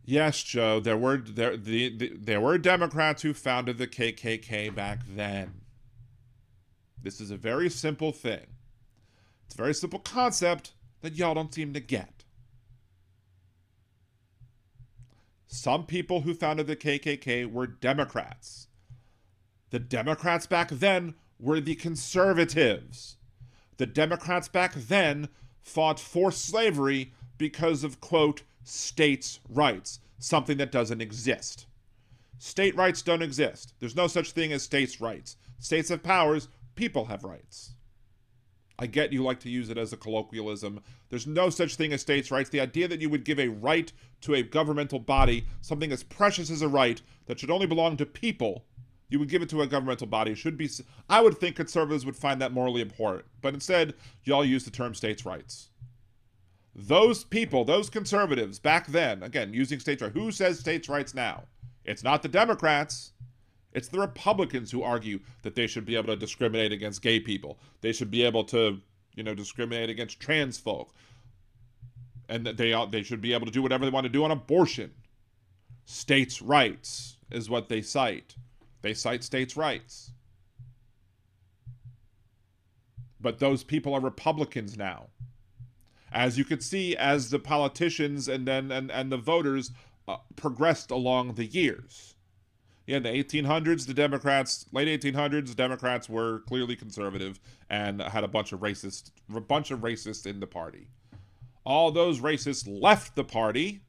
Yes, Joe, there were Democrats who founded the KKK back then. This is a very simple thing. It's a very simple concept that y'all don't seem to get. Some people who founded the KKK were Democrats. The Democrats back then were the conservatives. The Democrats back then fought for slavery because of, quote, states' rights, something that doesn't exist. State rights don't exist. There's no such thing as states' rights. States have powers, people have rights. I get you like to use it as a colloquialism. There's no such thing as states' rights. The idea that you would give a right to a governmental body, something as precious as a right that should only belong to people, you would give it to a governmental body, should be, I would think conservatives would find that morally abhorrent. But instead, y'all use the term states' rights. Those people, those conservatives back then, again, using states' rights, who says states' rights now? It's not the Democrats. It's the Republicans who argue that they should be able to discriminate against gay people. They should be able to, discriminate against trans folk. And that they should be able to do whatever they want to do on abortion. States' rights is what they cite. They cite states' rights. But those people are Republicans now. As you could see, as the politicians and the voters progressed along the years. Yeah, in the 1800s, late 1800s, Democrats were clearly conservative and had a bunch of racists in the party. All those racists left the party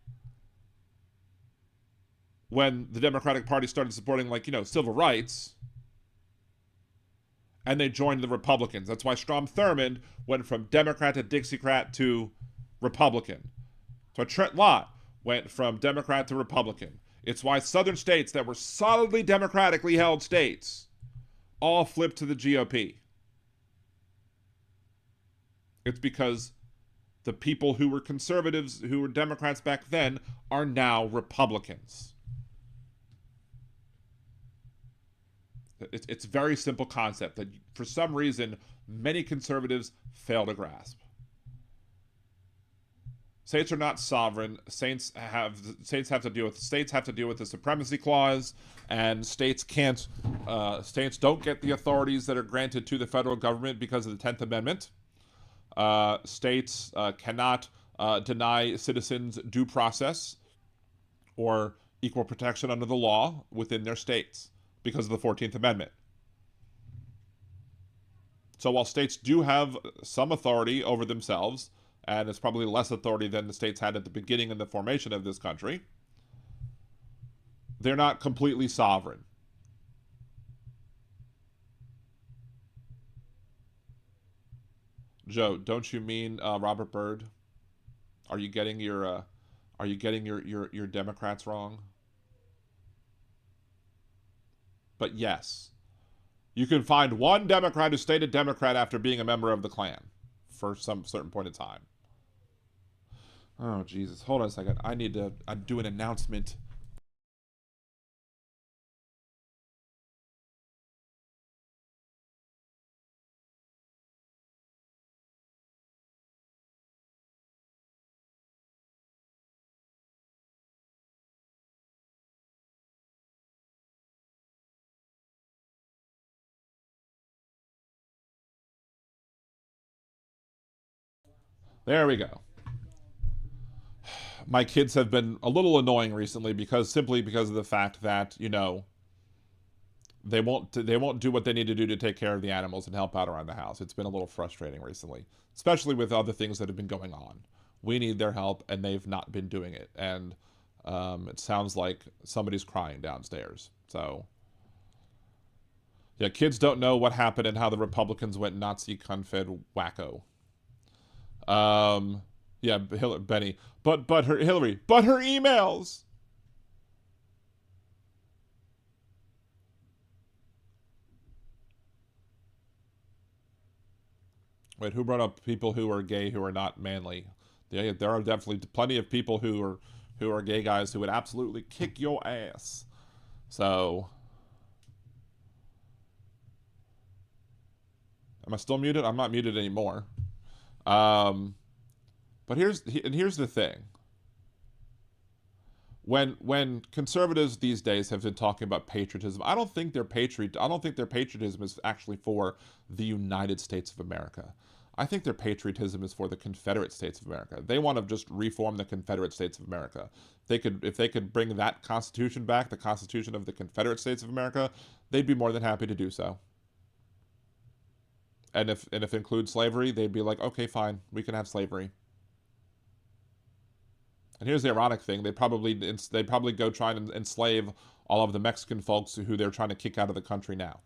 when the Democratic Party started supporting, civil rights, and they joined the Republicans. That's why Strom Thurmond went from Democrat to Dixiecrat to Republican. So Trent Lott went from Democrat to Republican. It's why southern states that were solidly democratically held states all flipped to the GOP. It's because the people who were conservatives, who were Democrats back then, are now Republicans. It's a very simple concept that for some reason many conservatives fail to grasp. States are not sovereign. States have to deal with the supremacy clause, and states don't get the authorities that are granted to the federal government because of the 10th Amendment. States cannot deny citizens due process or equal protection under the law within their states because of the 14th Amendment. So while states do have some authority over themselves, and it's probably less authority than the states had at the beginning in the formation of this country, they're not completely sovereign. Joe, don't you mean Robert Byrd? Are you getting your Democrats wrong? But yes, you can find one Democrat who stayed a Democrat after being a member of the Klan for some certain point in time. Oh, Jesus. Hold on a second. I need to do an announcement. There we go. My kids have been a little annoying recently simply because of the fact that, they won't do what they need to do to take care of the animals and help out around the house. It's been a little frustrating recently, especially with other things that have been going on. We need their help, and they've not been doing it. And it sounds like somebody's crying downstairs. So, yeah, kids don't know what happened and how the Republicans went Nazi Confed wacko. Yeah, Benny, but her emails. Wait, who brought up people who are gay who are not manly? There are definitely plenty of people who are gay guys who would absolutely kick your ass. So, am I still muted? I'm not muted anymore. But here's the thing. When conservatives these days have been talking about patriotism, I don't think their patriotism is actually for the United States of America. I think their patriotism is for the Confederate States of America. They want to just reform the Confederate States of America. If they could bring that Constitution back, the Constitution of the Confederate States of America, they'd be more than happy to do so. And if it includes slavery, they'd be like, okay, fine, we can have slavery. And here's the ironic thing: they'd probably go try and enslave all of the Mexican folks who they're trying to kick out of the country now,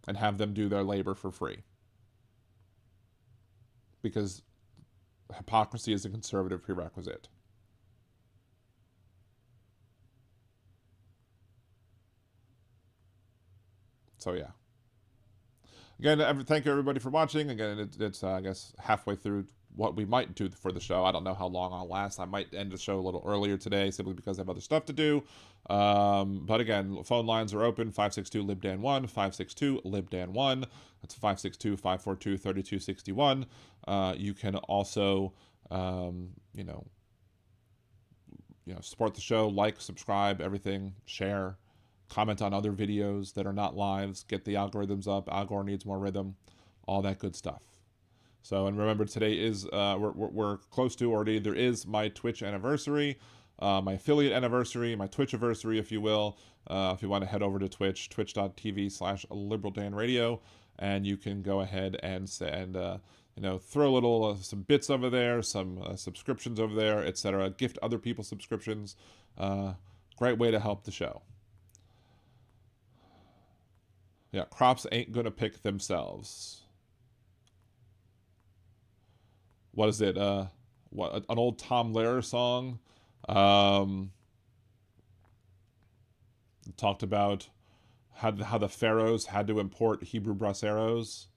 and have them do their labor for free. Because hypocrisy is a conservative prerequisite. So yeah. Again, thank you everybody for watching. Again, it's I guess halfway through what we might do for the show. I don't know how long I'll last. I might end the show a little earlier today simply because I have other stuff to do. But again, phone lines are open: 562-LIBDAN1, 562-LIBDAN1. That's 562-542-3261. You can also, support the show, like, subscribe, everything, share, comment on other videos that are not lives, get the algorithms up. Algor needs more rhythm, all that good stuff. So, and remember, today is we're close to already. There is my Twitch anniversary. my affiliate anniversary, my Twitch anniversary, if you will. If you want to head over to Twitch, twitch.tv/liberaldanradio, and you can go ahead and throw a little some bits over there, some subscriptions over there, etc. Gift other people subscriptions. Great way to help the show. Yeah, crops ain't gonna pick themselves. What is it? An old Tom Lehrer song. Talked about how the pharaohs had to import Hebrew braceros.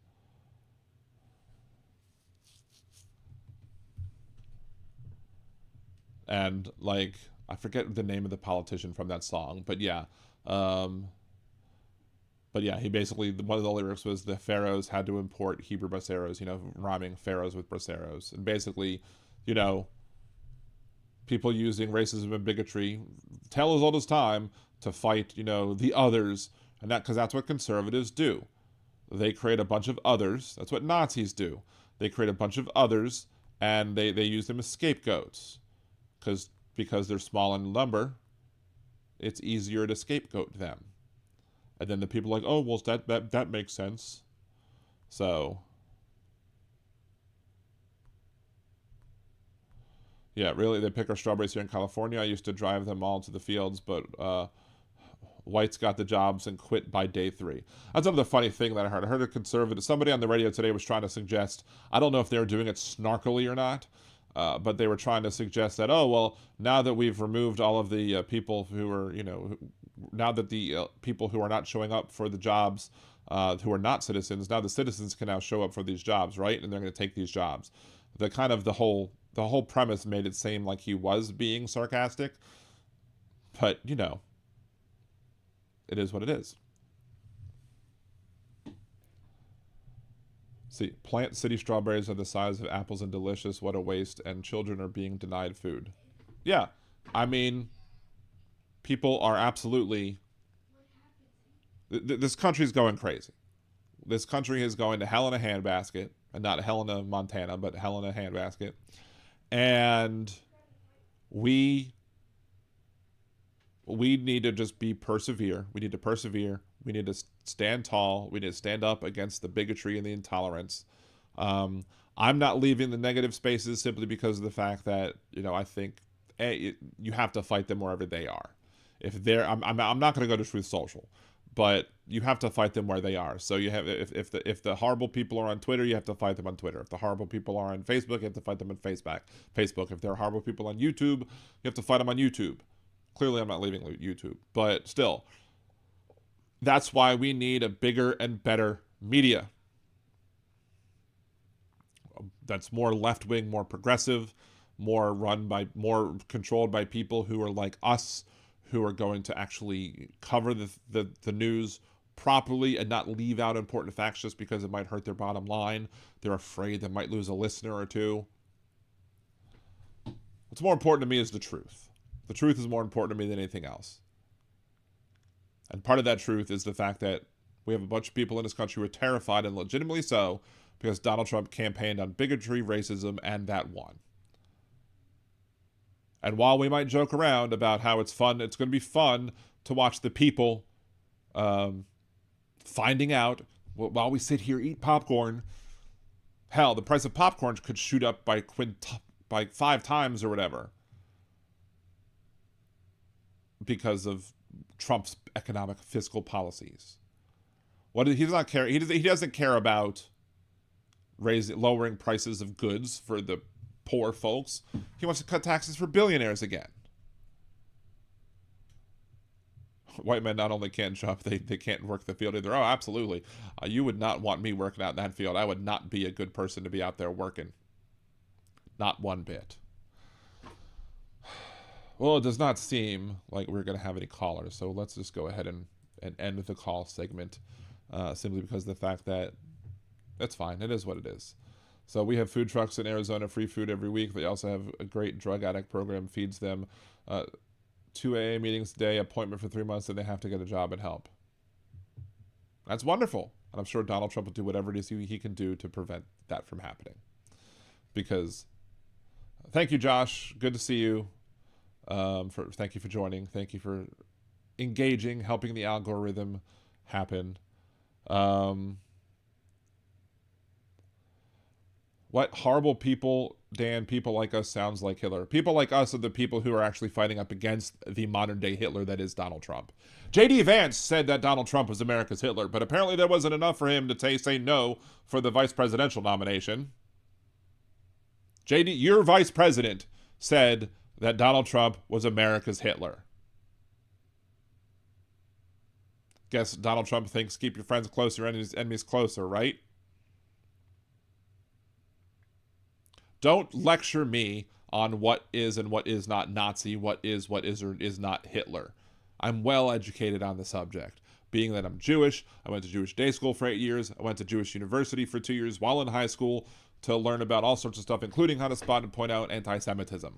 And like, I forget the name of the politician from that song, but yeah. He basically, one of the lyrics was the pharaohs had to import Hebrew braceros, rhyming pharaohs with braceros. And basically, people using racism and bigotry, tale as old as time, to fight, the others. And because that's what conservatives do. They create a bunch of others. That's what Nazis do. They create a bunch of others, and they use them as scapegoats. Because they're small in number, it's easier to scapegoat them. And then the people are like, oh, well, that makes sense. So, yeah, really, they pick our strawberries here in California. I used to drive them all to the fields, but whites got the jobs and quit by day 3. That's another funny thing that I heard. I heard a conservative, somebody on the radio today was trying to suggest, I don't know if they were doing it snarkily or not, but they were trying to suggest that, oh, well, now that we've removed all of the people who are, now that the people who are not showing up for the jobs, who are not citizens, now the citizens can now show up for these jobs, right? And they're going to take these jobs. The whole premise made it seem like he was being sarcastic, but it is what it is. See, plant city strawberries are the size of apples and delicious. What a waste, and children are being denied food. Yeah, I mean, people are absolutely... This country's going crazy. This country is going to hell in a handbasket. And not hell in a Montana, but hell in a handbasket. And we need to just persevere. We need to persevere. We need to stand tall. We need to stand up against the bigotry and the intolerance. I'm not leaving the negative spaces simply because of the fact that, I think you have to fight them wherever they are. If they're, I'm not going to go to Truth Social, but you have to fight them where they are. So you have, if the horrible people are on Twitter, you have to fight them on Twitter. If the horrible people are on Facebook, you have to fight them on Facebook. If they're horrible people on YouTube, you have to fight them on YouTube. Clearly, I'm not leaving YouTube, but still, that's why we need a bigger and better media. That's more left-wing, more progressive, more controlled by people who are like us, who are going to actually cover the news properly and not leave out important facts just because it might hurt their bottom line. They're afraid they might lose a listener or two. What's more important to me is the truth. The truth is more important to me than anything else. And part of that truth is the fact that we have a bunch of people in this country who are terrified, and legitimately so, because Donald Trump campaigned on bigotry, racism, and that won. And while we might joke around about how it's going to be fun to watch the people finding out while we sit here, eat popcorn. Hell, the price of popcorn could shoot up by 5 times or whatever because of Trump's economic fiscal policies. He doesn't care about lowering prices of goods for the poor folks. He wants to cut taxes for billionaires again. White men not only can't show up, they can't work the field either. Oh, absolutely. You would not want me working out in that field. I would not be a good person to be out there working. Not one bit. Well, it does not seem like we're going to have any callers, so let's just go ahead and end the call segment, simply because of the fact that that's fine. It is what it is. So we have food trucks in Arizona, free food every week. They also have a great drug addict program, feeds them 2 AA meetings a day, appointment for 3 months, and they have to get a job and help. That's wonderful. And I'm sure Donald Trump will do whatever it is he can do to prevent that from happening. Because, thank you, Josh. Good to see you. Thank you for joining. Thank you for engaging, helping the algorithm happen. What horrible people, Dan, people like us sounds like Hitler. People like us are the people who are actually fighting up against the modern day Hitler that is Donald Trump. J.D. Vance said that Donald Trump was America's Hitler, but apparently there wasn't enough for him to say no for the vice presidential nomination. J.D., your vice president, said that Donald Trump was America's Hitler. Guess Donald Trump thinks keep your friends closer, enemies closer, right? Don't lecture me on what is and what is not Nazi, what is or is not Hitler. I'm well educated on the subject. Being that I'm Jewish, I went to Jewish day school for 8 years. I went to Jewish university for 2 years while in high school to learn about all sorts of stuff, including how to spot and point out anti-Semitism.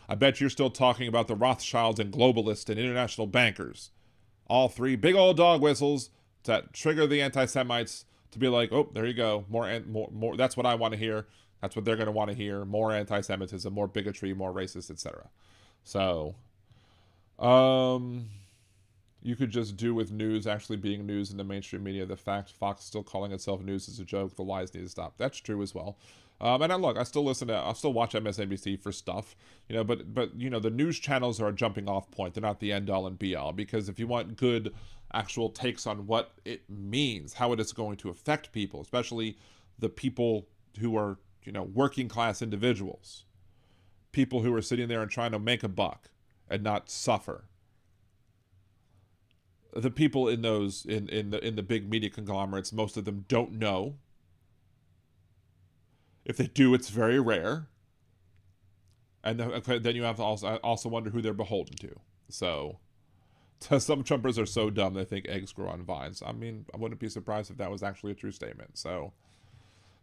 I bet you're still talking about the Rothschilds and globalists and international bankers. All three big old dog whistles that trigger the anti-Semites to be like, oh, there you go. More. That's what I want to hear. That's what they're going to want to hear. More anti-Semitism, more bigotry, more racist, etc. So, you could just do with news actually being news in the mainstream media. The fact Fox still calling itself news is a joke. The lies need to stop. That's true as well. And I still watch MSNBC for stuff, but the news channels are a jumping off point. They're not the end all and be all, because if you want good actual takes on what it means, how it is going to affect people, especially the people who are, working class individuals, people who are sitting there and trying to make a buck and not suffer. The people in those in the big media conglomerates, most of them don't know. If they do, it's very rare. And then you have to also wonder who they're beholden to. So some Trumpers are so dumb they think eggs grow on vines. I mean, I wouldn't be surprised if that was actually a true statement. So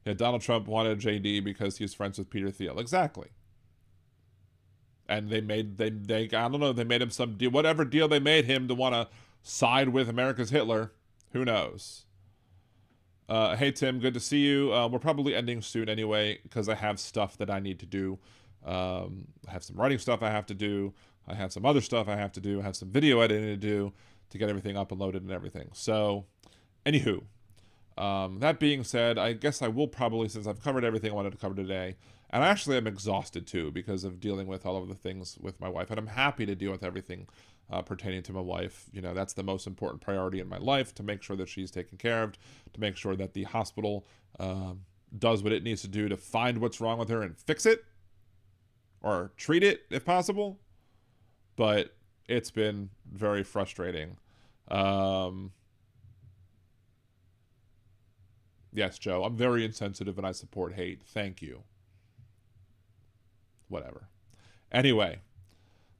yeah, Donald Trump wanted JD because he was friends with Peter Thiel. Exactly. And they made him some deal, whatever deal they made him to want to side with America's Hitler. Who knows? Hey, Tim, good to see you. We're probably ending soon anyway, because I have stuff that I need to do. I have some writing stuff I have to do. I have some other stuff I have to do. I have some video editing to do to get everything up and loaded and everything. So, anywho, that being said, I guess I will probably, since I've covered everything I wanted to cover today, and I actually am exhausted too because of dealing with all of the things with my wife, and I'm happy to deal with everything pertaining to my wife. That's the most important priority in my life, to make sure that she's taken care of, to make sure that the hospital does what it needs to do to find what's wrong with her and fix it, or treat it if possible. But it's been very frustrating. Yes, Joe, I'm very insensitive and I support hate. Thank you. Whatever. Anyway,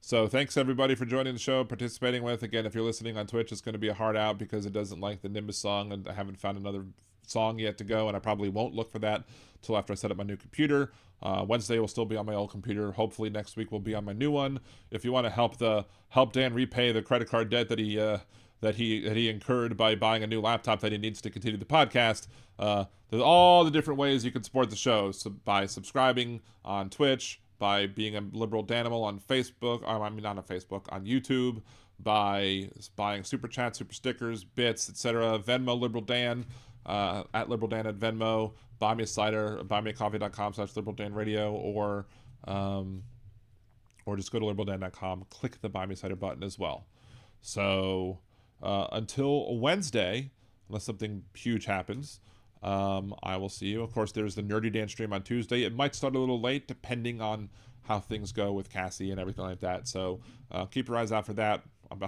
so thanks everybody for joining the show, participating with. Again, if you're listening on Twitch, it's going to be a hard out because it doesn't like the Nimbus song, and I haven't found another song yet to go, and I probably won't look for that until after I set up my new computer. Wednesday will still be on my old computer. Hopefully next week will be on my new one. If you want to help Dan repay the credit card debt that he incurred by buying a new laptop that he needs to continue the podcast, there's all the different ways you can support the show. So by subscribing on Twitch, by being a liberal Danimal on Facebook, not on Facebook, on YouTube, by buying super chats, super stickers, bits, etc. Venmo Liberal Dan, at Liberal Dan at Venmo. Buy me a cider, buymeacoffee.com/liberaldanradio, or just go to liberaldan.com, click the Buy Me Cider button as well. So until Wednesday, unless something huge happens, I will see you. Of course, there's the Nerdy Dan stream on Tuesday. It might start a little late depending on how things go with Cassie and everything like that. So keep your eyes out for that.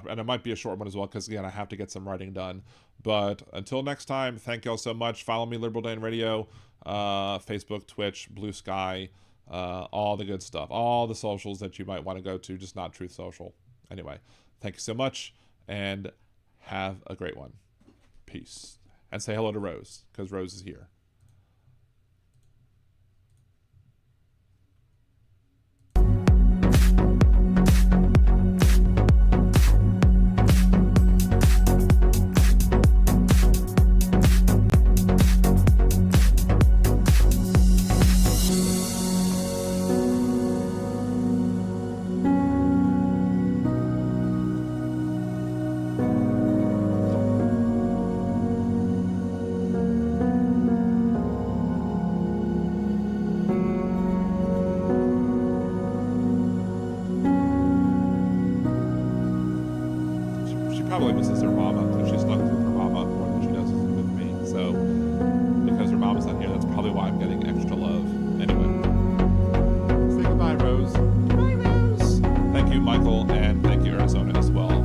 And it might be a short one as well because, again, I have to get some writing done. But until next time, thank you all so much. Follow me, Liberal Dan Radio, Facebook, Twitch, Blue Sky, all the good stuff. All the socials that you might want to go to, just not Truth Social. Anyway, thank you so much, and have a great one. Peace. And say hello to Rose, because Rose is here. probably misses her mama, because she's stuck with her mama more than she does with me. So, because her mama's not here, that's probably why I'm getting extra love. Anyway. Say goodbye, Rose. Bye, Rose. Thank you, Michael, and thank you, Arizona, as well.